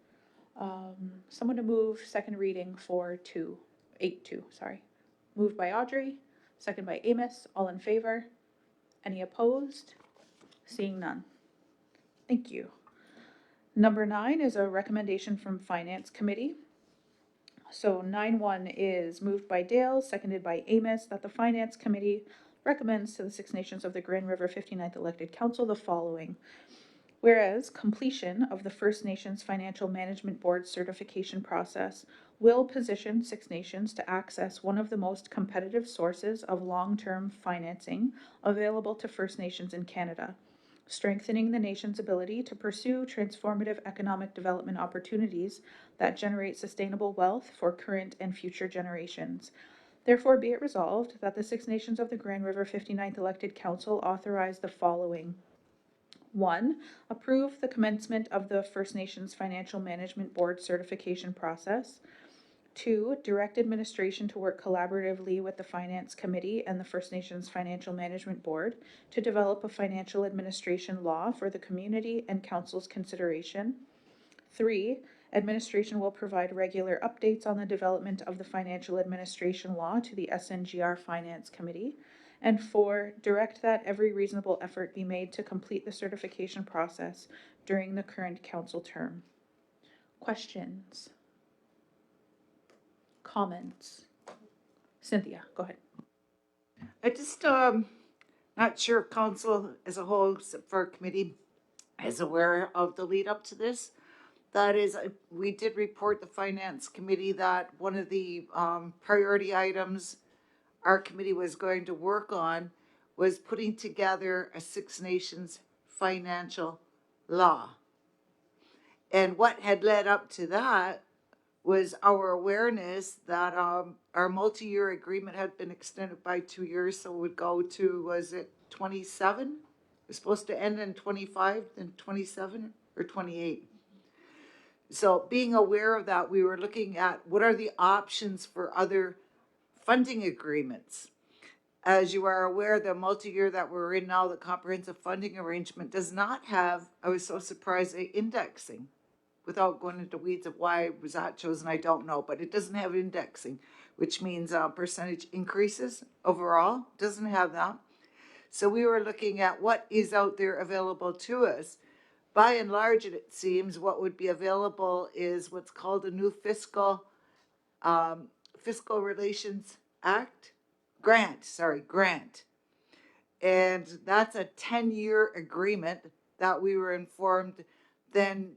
Someone to move second reading for 8-2, sorry. Moved by Audrey, second by Amos. All in favor? Any opposed? Seeing none. Thank you. Number 9 is a recommendation from Finance Committee. So 9-1 is moved by Dale, seconded by Amos, that the Finance Committee recommends to the Six Nations of the Grand River 59th Elected Council the following. Whereas completion of the First Nations Financial Management Board certification process will position Six Nations to access one of the most competitive sources of long-term financing available to First Nations in Canada, strengthening the nation's ability to pursue transformative economic development opportunities that generate sustainable wealth for current and future generations. Therefore, be it resolved that the Six Nations of the Grand River 59th Elected Council authorize the following. 1. Approve the commencement of the First Nations Financial Management Board certification process. 2. Direct administration to work collaboratively with the Finance Committee and the First Nations Financial Management Board to develop a financial administration law for the community and council's consideration. 3. Administration will provide regular updates on the development of the financial administration law to the SNGR Finance Committee. And 4. Direct that every reasonable effort be made to complete the certification process during the current council term. Questions? Comments? Cynthia, go ahead. I just, not sure if council as a whole, except for our committee, is aware of the lead up to this. That is, we did report the finance committee that one of the priority items our committee was going to work on was putting together a Six Nations financial law. And what had led up to that was our awareness that our multi-year agreement had been extended by 2 years, so it would go to, was it 27? It was supposed to end in 25, then 27 or 28. So being aware of that, we were looking at what are the options for other funding agreements. As you are aware, the multi-year that we're in now, the comprehensive funding arrangement, does not have, I was so surprised, indexing. Without going into weeds of why was that chosen, I don't know, but it doesn't have indexing, which means percentage increases overall, doesn't have that. So we were looking at what is out there available to us. By and large, it seems what would be available is what's called a new fiscal Relations Act grant. And that's a 10-year agreement that we were informed. Then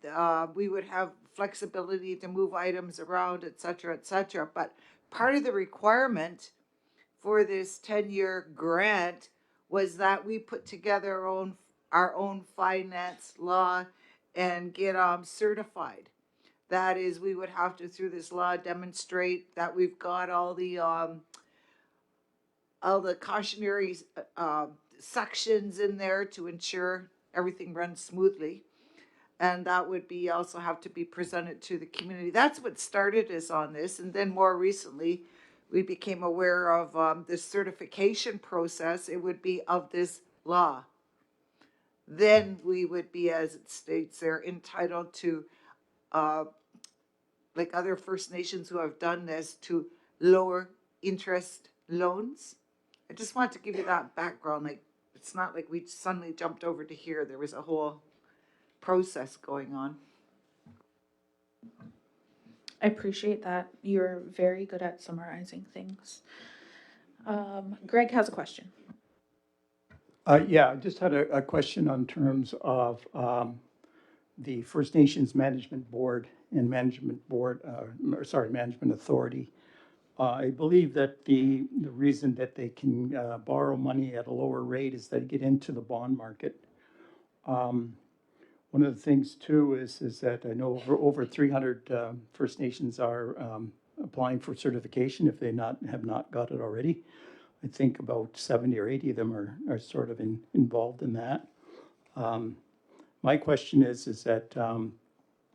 we would have flexibility to move items around, et cetera. But part of the requirement for this 10-year grant was that we put together our own finance law and get certified. That is, we would have to, through this law, demonstrate that we've got all the cautionary sections in there to ensure everything runs smoothly. And that would be also have to be presented to the community. That's what started us on this. And then more recently, we became aware of this certification process. It would be of this law. Then we would be, as it states there, entitled to, like other First Nations who have done this, to lower interest loans. I just want to give you that background. Like, it's not like we suddenly jumped over to here. There was a whole process going on. I appreciate that. You're very good at summarizing things. Greg has a question. Yeah, I just had a question on terms of the First Nations Management Board and Management Authority. I believe that the reason that they can borrow money at a lower rate is they get into the bond market. One of the things too is that I know over 300 First Nations are applying for certification if they have not got it already. I think about 70 or 80 of them are sort of involved in that. My question is that,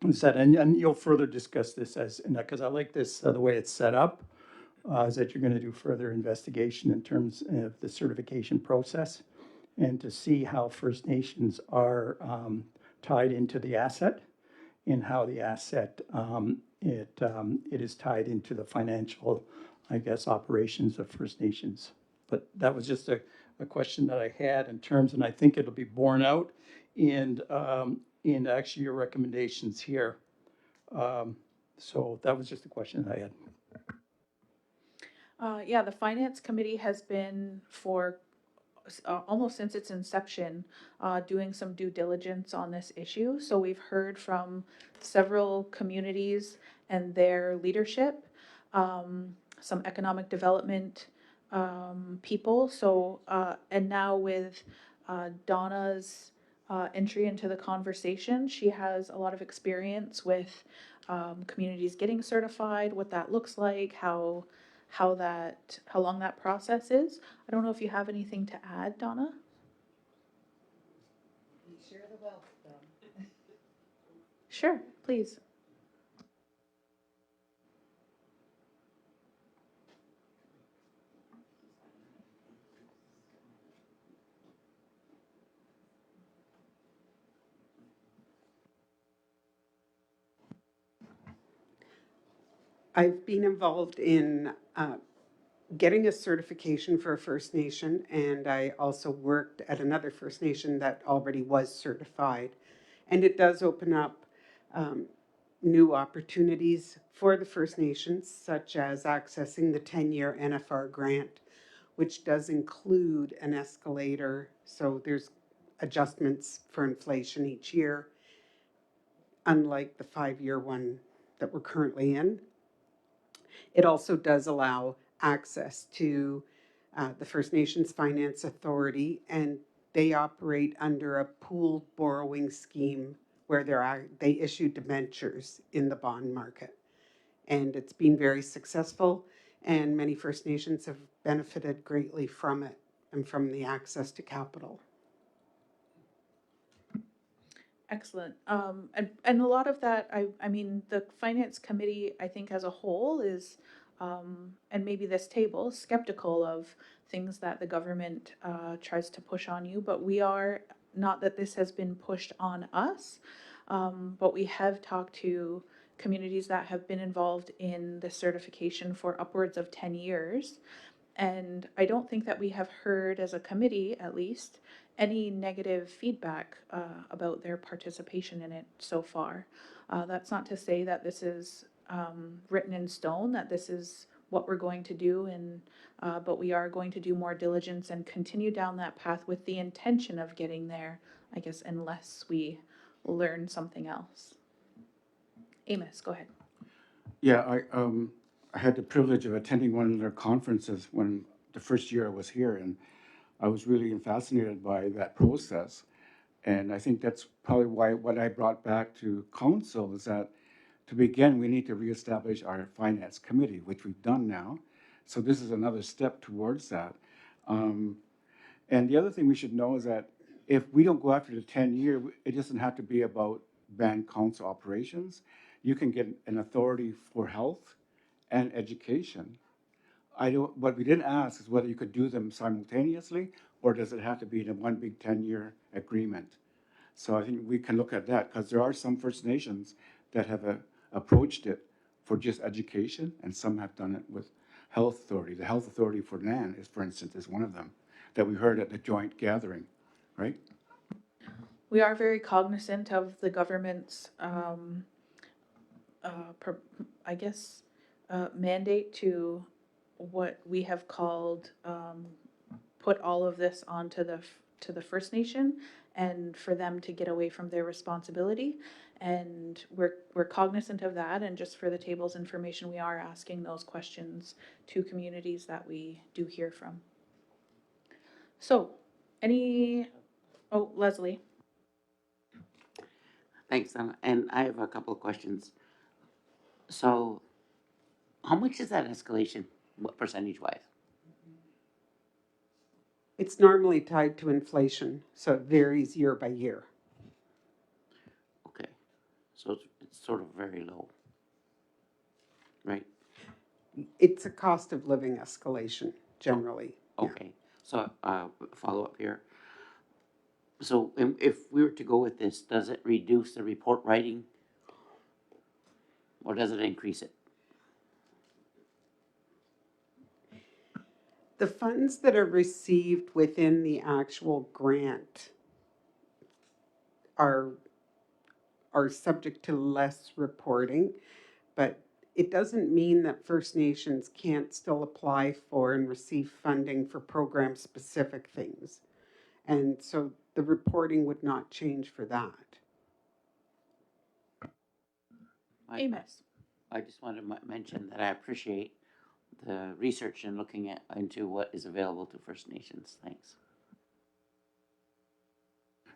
and you'll further discuss this because I like this, the way it's set up, is that you're going to do further investigation in terms of the certification process and to see how First Nations are tied into the asset and how the asset, it is tied into the financial, I guess, operations of First Nations. But that was just a question that I had in terms, and I think it'll be borne out in actually your recommendations here. So that was just a question that I had. Yeah, the Finance Committee has been for almost since its inception doing some due diligence on this issue. So we've heard from several communities and their leadership, some economic development people. So, and now with Donna's entry into the conversation, she has a lot of experience with communities getting certified, what that looks like, how long that process is. I don't know if you have anything to add, Donna? Share the wealth, Don. Sure, please. I've been involved in getting a certification for a First Nation, and I also worked at another First Nation that already was certified. And it does open up new opportunities for the First Nations, such as accessing the 10-year NFR grant, which does include an escalator. So there's adjustments for inflation each year, unlike the 5-year one that we're currently in. It also does allow access to the First Nations Finance Authority, and they operate under a pooled borrowing scheme where they issue debentures in the bond market. And it's been very successful, and many First Nations have benefited greatly from it and from the access to capital. Excellent. And a lot of that, I mean, the finance committee, I think as a whole is, and maybe this table, skeptical of things that the government tries to push on you, but we are, not that this has been pushed on us, but we have talked to communities that have been involved in the certification for upwards of 10 years. And I don't think that we have heard, as a committee at least, any negative feedback about their participation in it so far. That's not to say that this is written in stone, that this is what we're going to do, but we are going to do more diligence and continue down that path with the intention of getting there, I guess, unless we learn something else. Amos, go ahead. Yeah, I had the privilege of attending one of their conferences when the first year I was here, and I was really fascinated by that process. And I think that's probably why what I brought back to council is that to begin, we need to reestablish our finance committee, which we've done now. So this is another step towards that. And the other thing we should know is that if we don't go after the 10-year, it doesn't have to be about band council operations. You can get an authority for health and education. What we didn't ask is whether you could do them simultaneously, or does it have to be in a one big 10-year agreement? So I think we can look at that, because there are some First Nations that have approached it for just education, and some have done it with health authority. The health authority for Nan is, for instance, is one of them that we heard at the joint gathering, right? We are very cognizant of the government's, I guess, mandate to what we have called put all of this onto the First Nation, and for them to get away from their responsibility. And we're cognizant of that. And just for the table's information, we are asking those questions to communities that we do hear from. So, Leslie. Thanks, Donna. And I have a couple of questions. So, how much is that escalation, what percentage-wise? It's normally tied to inflation, so it varies year by year. Okay, so it's sort of very low, right? It's a cost of living escalation, generally. Okay, so follow up here. So if we were to go with this, does it reduce the report writing? Or does it increase it? The funds that are received within the actual grant are subject to less reporting, but it doesn't mean that First Nations can't still apply for and receive funding for program-specific things. And so the reporting would not change for that. Amos. I just wanted to mention that I appreciate the research and looking into what is available to First Nations. Thanks.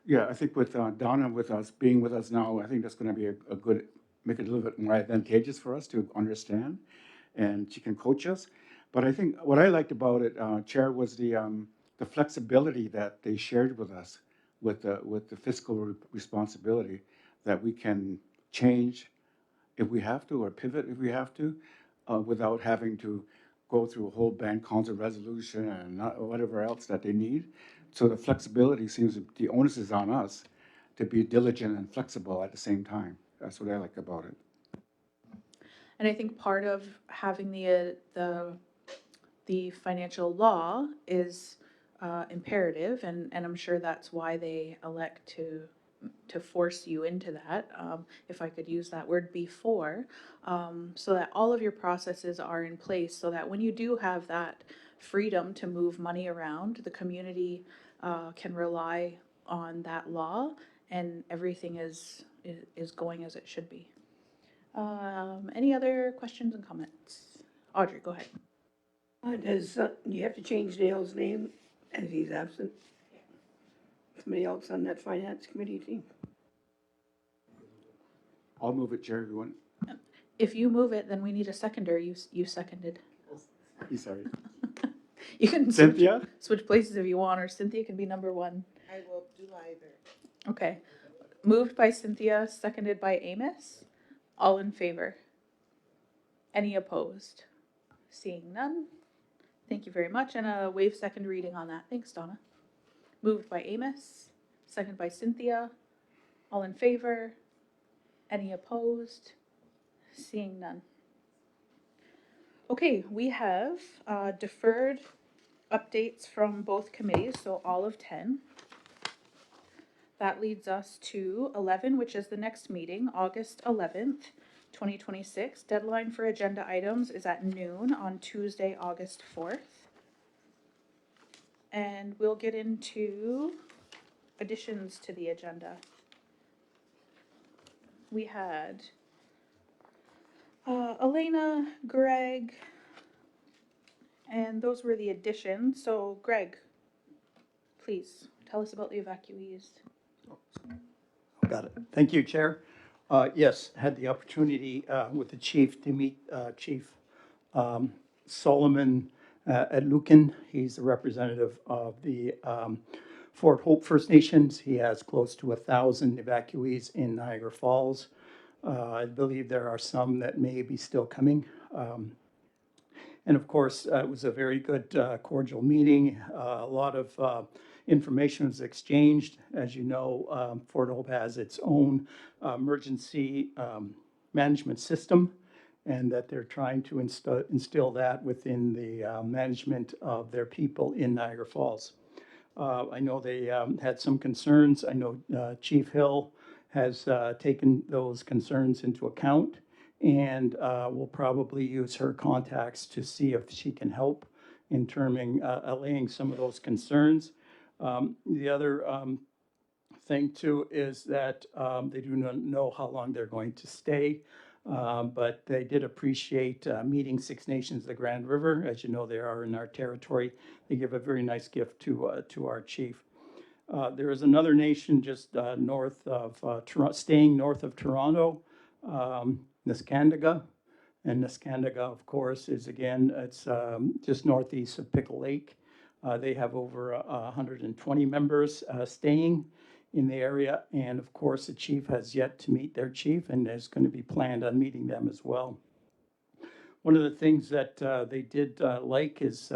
Yeah, I think with Donna with us being with us now, I think that's going to be a good, make it a little bit more advantageous for us to understand, and she can coach us. But I think what I liked about it, Chair, was the flexibility that they shared with us with the fiscal responsibility, that we can change if we have to, or pivot if we have to, without having to go through a whole band council resolution and whatever else that they need. So the flexibility seems, the onus is on us to be diligent and flexible at the same time. That's what I like about it. And I think part of having the financial law is imperative, and I'm sure that's why they elect to force you into that, if I could use that word, before, so that all of your processes are in place, so that when you do have that freedom to move money around, the community can rely on that law, and everything is going as it should be. Any other questions and comments? Audrey, go ahead. Do you have to change Dale's name as he's absent? Somebody else on that finance committee team? I'll move it, Chair, if you want. If you move it, then we need a seconder. You seconded. I'm sorry. You can Cynthia? switch places if you want, or Cynthia can be number 1. I will do either. Okay. Moved by Cynthia, seconded by Amos. All in favor? Any opposed? Seeing none. Thank you very much. And a waive second reading on that. Thanks, Donna. Moved by Amos, seconded by Cynthia. All in favor? Any opposed? Seeing none. Okay, we have deferred updates from both committees, so all of 10. That leads us to 11, which is the next meeting, August 11th, 2026. Deadline for agenda items is at noon on Tuesday, August 4th. And we'll get into additions to the agenda. We had Elena, Greg, and those were the additions. So Greg, please tell us about the evacuees. Got it. Thank you, Chair. Yes, had the opportunity with the chief to meet Chief Solomon at Lucan. He's the representative of the Fort Hope First Nations. He has close to 1,000 evacuees in Niagara Falls. I believe there are some that may be still coming. And of course, it was a very good, cordial meeting. A lot of information was exchanged. As you know, Fort Hope has its own emergency management system, and that they're trying to instill that within the management of their people in Niagara Falls. I know they had some concerns. I know Chief Hill has taken those concerns into account, and will probably use her contacts to see if she can help in allaying some of those concerns. The other thing too is that they do not know how long they're going to stay, but they did appreciate meeting Six Nations of the Grand River. As you know, they are in our territory. They give a very nice gift to our chief. There is another nation just north of staying north of Toronto, Neskantaga. And Neskantaga, of course, is again, it's just northeast of Pickle Lake. They have over 120 members staying in the area. And of course, the chief has yet to meet their chief, and is going to be planned on meeting them as well. One of the things that they did like is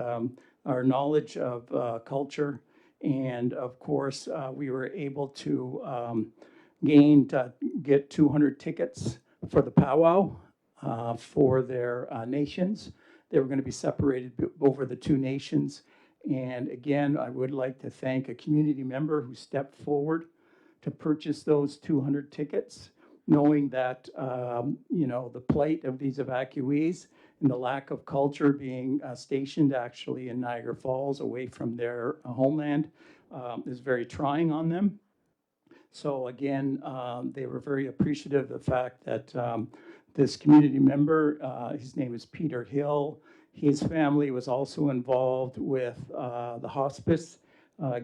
our knowledge of culture. And of course, we were able to get 200 tickets for the powwow for their nations. They were going to be separated over the two nations. And again, I would like to thank a community member who stepped forward to purchase those 200 tickets, knowing that, the plight of these evacuees and the lack of culture being stationed actually in Niagara Falls away from their homeland is very trying on them. So again, they were very appreciative of the fact that this community member, his name is Peter Hill, his family was also involved with the hospice,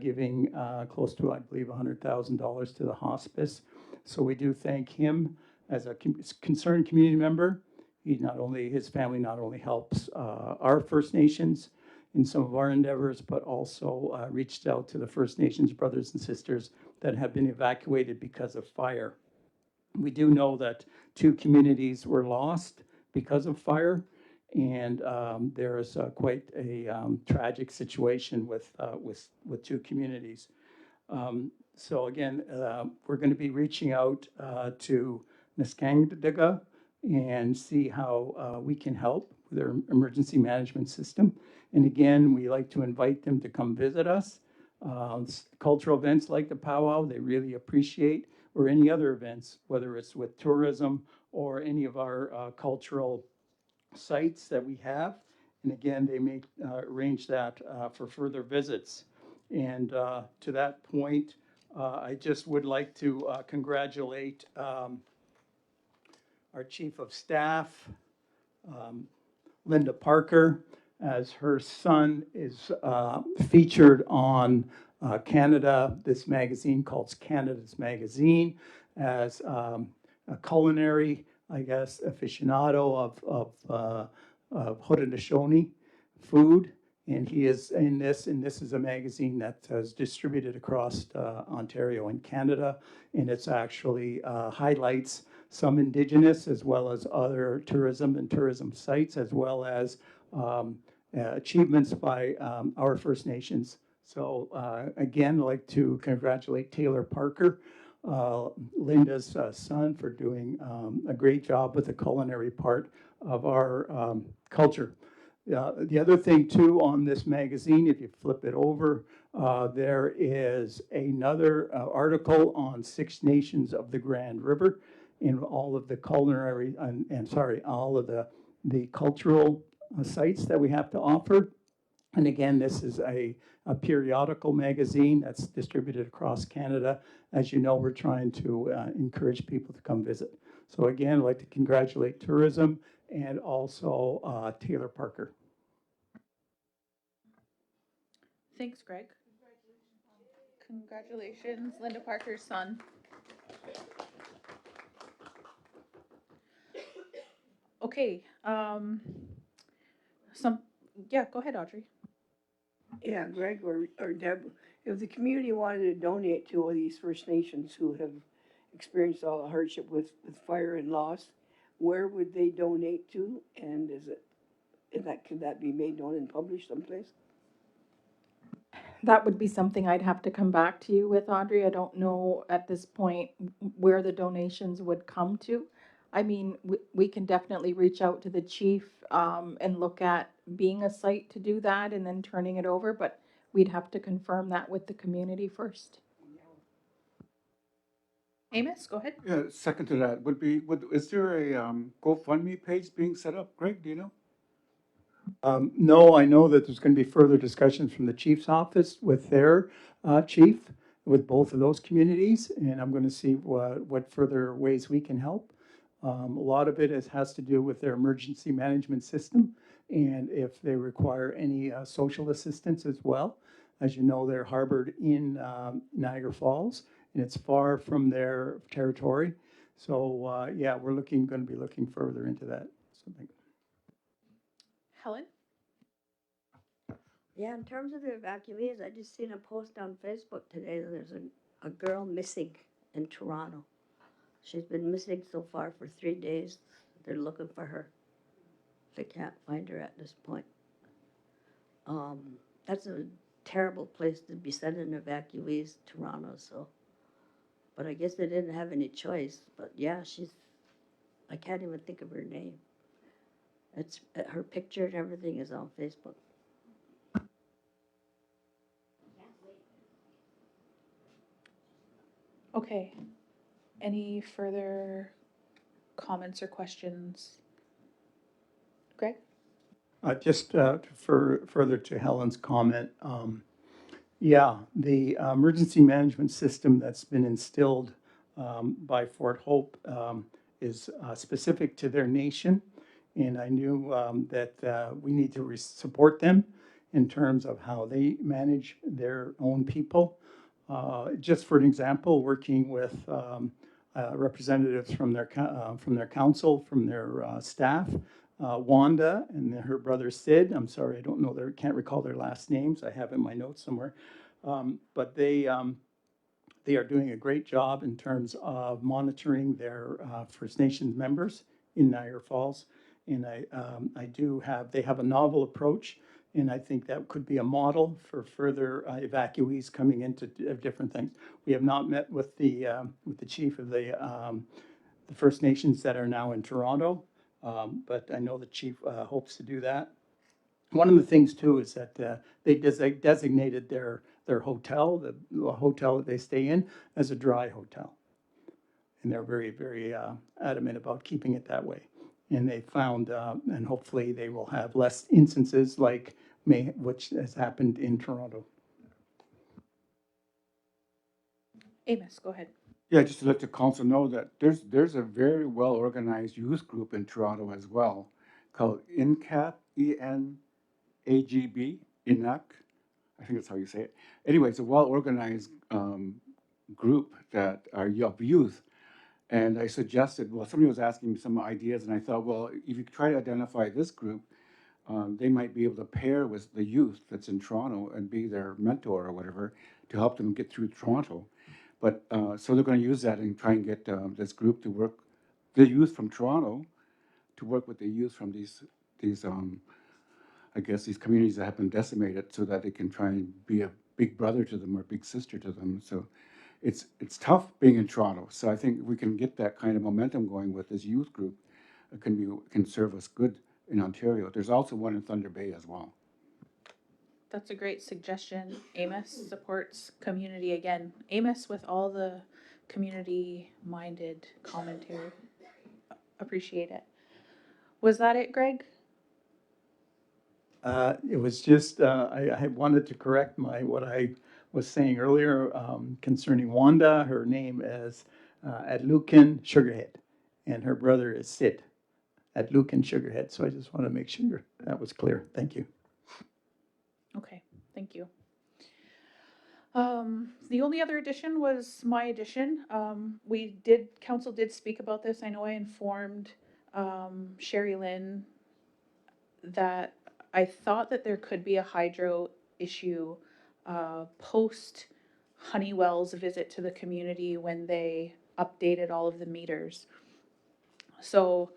giving close to, I believe, $100,000 to the hospice. So we do thank him as a concerned community member. His family not only helps our First Nations in some of our endeavors, but also reached out to the First Nations brothers and sisters that have been evacuated because of fire. We do know that 2 communities were lost because of fire, and there is quite a tragic situation with 2 communities. So again, we're going to be reaching out to Neskantaga and see how we can help with their emergency management system. And again, we like to invite them to come visit us. Cultural events like the powwow, they really appreciate, or any other events, whether it's with tourism or any of our cultural sites that we have. And again, they may arrange that for further visits. And to that point, I just would like to congratulate our Chief of Staff, Linda Parker, as her son is featured on Canada, this magazine called Canada's Magazine, as a culinary I guess, aficionado of Haudenosaunee food. And he is in this, and this is a magazine that is distributed across Ontario and Canada. And it's actually highlights some Indigenous as well as other tourism and tourism sites, as well as achievements by our First Nations. So again, I'd like to congratulate Taylor Parker, Linda's son, for doing a great job with the culinary part of our culture. The other thing too on this magazine, if you flip it over, there is another article on Six Nations of the Grand River in all of the culinary and sorry, all of the cultural sites that we have to offer. And again, this is a periodical magazine that's distributed across Canada. As you know, we're trying to encourage people to come visit. So again, I'd like to congratulate tourism and also Taylor Parker. Thanks, Greg. Congratulations, Linda Parker's son. Okay, yeah, go ahead, Audrey. Yeah, Greg or Deb, if the community wanted to donate to all these First Nations who have experienced all the hardship with fire and loss, where would they donate to? And could that be made known and published someplace? That would be something I'd have to come back to you with, Audrey. I don't know at this point where the donations would come to. I mean, we can definitely reach out to the chief and look at being a site to do that and then turning it over, but we'd have to confirm that with the community first. Amos, go ahead. Yeah, second to that is there a GoFundMe page being set up? Greg, do you know? No, I know that there's going to be further discussions from the chief's office with their chief, with both of those communities, and I'm going to see what further ways we can help. A lot of it has to do with their emergency management system, and if they require any social assistance as well. As you know, they're harbored in Niagara Falls, and it's far from their territory. So yeah, we're going to be looking further into that. Helen? Yeah, in terms of the evacuees, I just seen a post on Facebook today that there's a girl missing in Toronto. She's been missing so far for 3 days. They're looking for her. They can't find her at this point. That's a terrible place to be sending evacuees, Toronto, so. But I guess they didn't have any choice. But yeah, I can't even think of her name. It's her picture and everything is on Facebook. Okay. Any further comments or questions? Greg? Just further to Helen's comment, yeah, the emergency management system that's been instilled by Fort Hope is specific to their nation. And I knew that we need to support them in terms of how they manage their own people. Just for an example, working with representatives from their council, from their staff, Wanda and her brother Sid. I'm sorry, I don't know can't recall their last names. I have in my notes somewhere, but they are doing a great job in terms of monitoring their First Nations members in Niagara Falls. And they have a novel approach, and I think that could be a model for further evacuees coming into different things. We have not met with the chief of the First Nations that are now in Toronto, but I know the chief hopes to do that. One of the things too is that they designated their hotel, the hotel that they stay in, as a dry hotel. And they're very, very adamant about keeping it that way. And they found, and hopefully they will have less instances like which has happened in Toronto. Amos, go ahead. Yeah, just to let the council know that there's a very well organized youth group in Toronto as well called INCAB, ENAGB, INAC. I think that's how you say it. Anyway, it's a well organized group that are of youth And I suggested, well, somebody was asking me some ideas, and I thought, well, if you try to identify this group, they might be able to pair with the youth that's in Toronto and be their mentor or whatever to help them get through Toronto. But so they're going to use that and try and get this group to work, the youth from Toronto, to work with the youth from these I guess these communities that have been decimated, so that they can try and be a big brother to them or big sister to them. So it's tough being in Toronto. So I think we can get that kind of momentum going with this youth group. It can serve us good in Ontario. There's also one in Thunder Bay as well. That's a great suggestion. Amos supports community again. Amos with all the community-minded commentary. Appreciate it. Was that it, Greg? It was just, I wanted to correct what I was saying earlier concerning Wanda. Her name is Adlukin Sugarhead, and her brother is Sid Adlukin Sugarhead. So I just want to make sure that was clear. Thank you. Okay, thank you. The only other addition was my addition. Council did speak about this. I know I informed Sherry Lynn that I thought that there could be a hydro issue post Honeywell's visit to the community when they updated all of the meters. So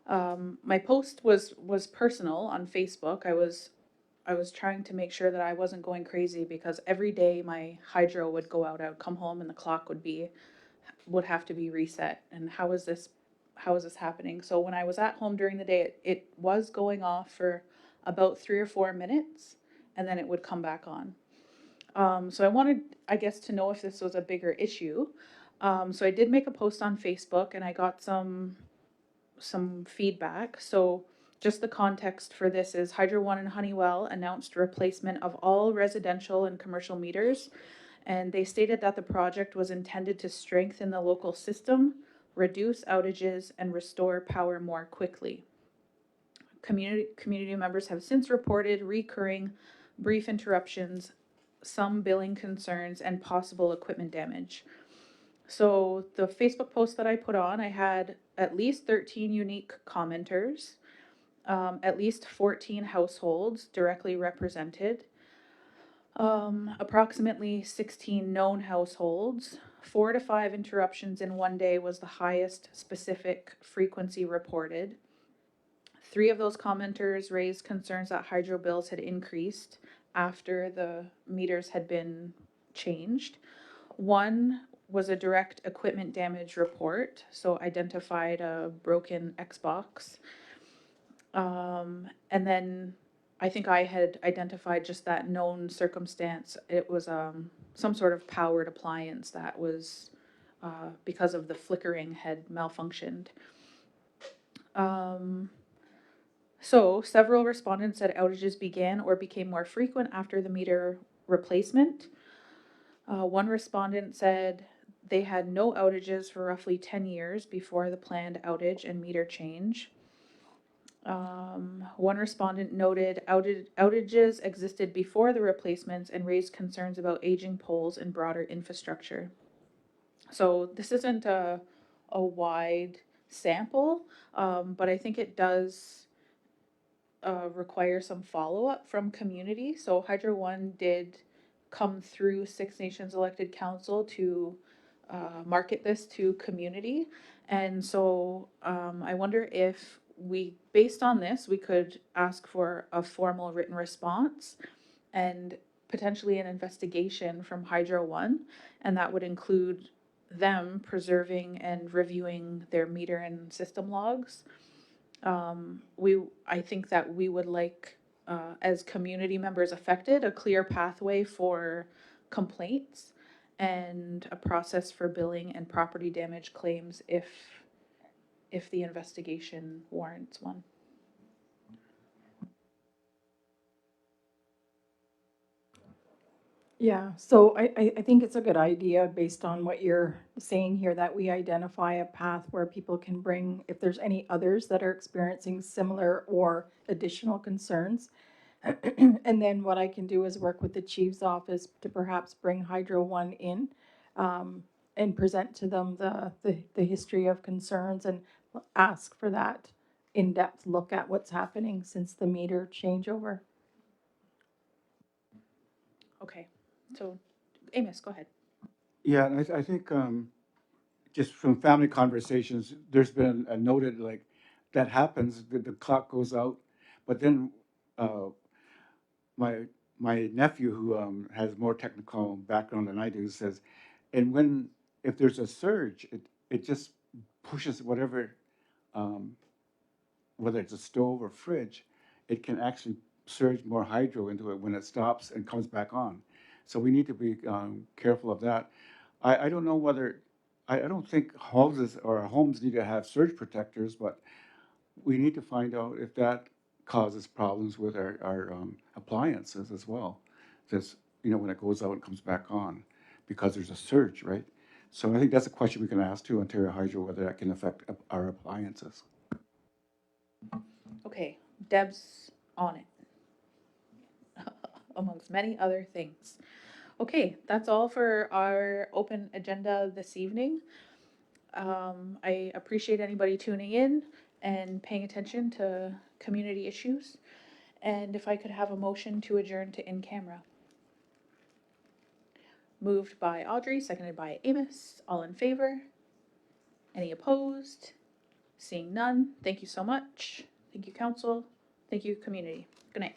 my post was personal on Facebook. I was trying to make sure that I wasn't going crazy, because every day my hydro would go out. I would come home and the clock would have to be reset. And how is this happening? So when I was at home during the day, it was going off for about 3 or 4 minutes, and then it would come back on. So I wanted, I guess, to know if this was a bigger issue. So I did make a post on Facebook, and I got some feedback. So just the context for this is Hydro One and Honeywell announced replacement of all residential and commercial meters, and they stated that the project was intended to strengthen the local system, reduce outages, and restore power more quickly. Community members have since reported recurring brief interruptions, some billing concerns, and possible equipment damage. So the Facebook post that I put on, I had at least 13 unique commenters, at least 14 households directly represented, approximately 16 known households. 4 to 5 interruptions in one day was the highest specific frequency reported. 3 of those commenters raised concerns that hydro bills had increased after the meters had been changed. 1 was a direct equipment damage report, so identified a broken Xbox. And then I think I had identified just that known circumstance. It was some sort of powered appliance that was, because of the flickering, had malfunctioned. So several respondents said outages began or became more frequent after the meter replacement. One respondent said they had no outages for roughly 10 years before the planned outage and meter change. One respondent noted outages existed before the replacements and raised concerns about aging poles and broader infrastructure. So this isn't a wide sample, but I think it does require some follow-up from community. So Hydro One did come through Six Nations elected council to market this to community. And so I wonder if based on this, we could ask for a formal written response and potentially an investigation from Hydro One, and that would include them preserving and reviewing their meter and system logs. I think that we would like, as community members affected, a clear pathway for complaints and a process for billing and property damage claims if the investigation warrants one. Yeah, so I think it's a good idea based on what you're saying here, that we identify a path where people can bring, if there's any others that are experiencing similar or additional concerns. And then what I can do is work with the chief's office to perhaps bring Hydro One in, and present to them the history of concerns and ask for that in-depth look at what's happening since the meter changeover. Okay, so Amos, go ahead. Yeah, and I think just from family conversations, there's been a noted like that happens, the clock goes out, but then uh, my my nephew who has more technical background than I do says, and when if there's a surge, it just pushes whatever, um, whether it's a stove or fridge, it can actually surge more hydro into it when it stops and comes back on. So we need to be careful of that. I don't know whether, I don't think houses or homes need to have surge protectors, but we need to find out if that causes problems with our appliances as well. Just, when it goes out and comes back on, because there's a surge, right? So I think that's a question we can ask too, Ontario Hydro, whether that can affect our appliances. Okay, Deb's on it, amongst many other things. Okay, that's all for our open agenda this evening. I appreciate anybody tuning in and paying attention to community issues. And if I could have a motion to adjourn to in camera. Moved by Audrey, seconded by Amos. All in favor? Any opposed? Seeing none, thank you so much. Thank you, council. Thank you, community. Good night.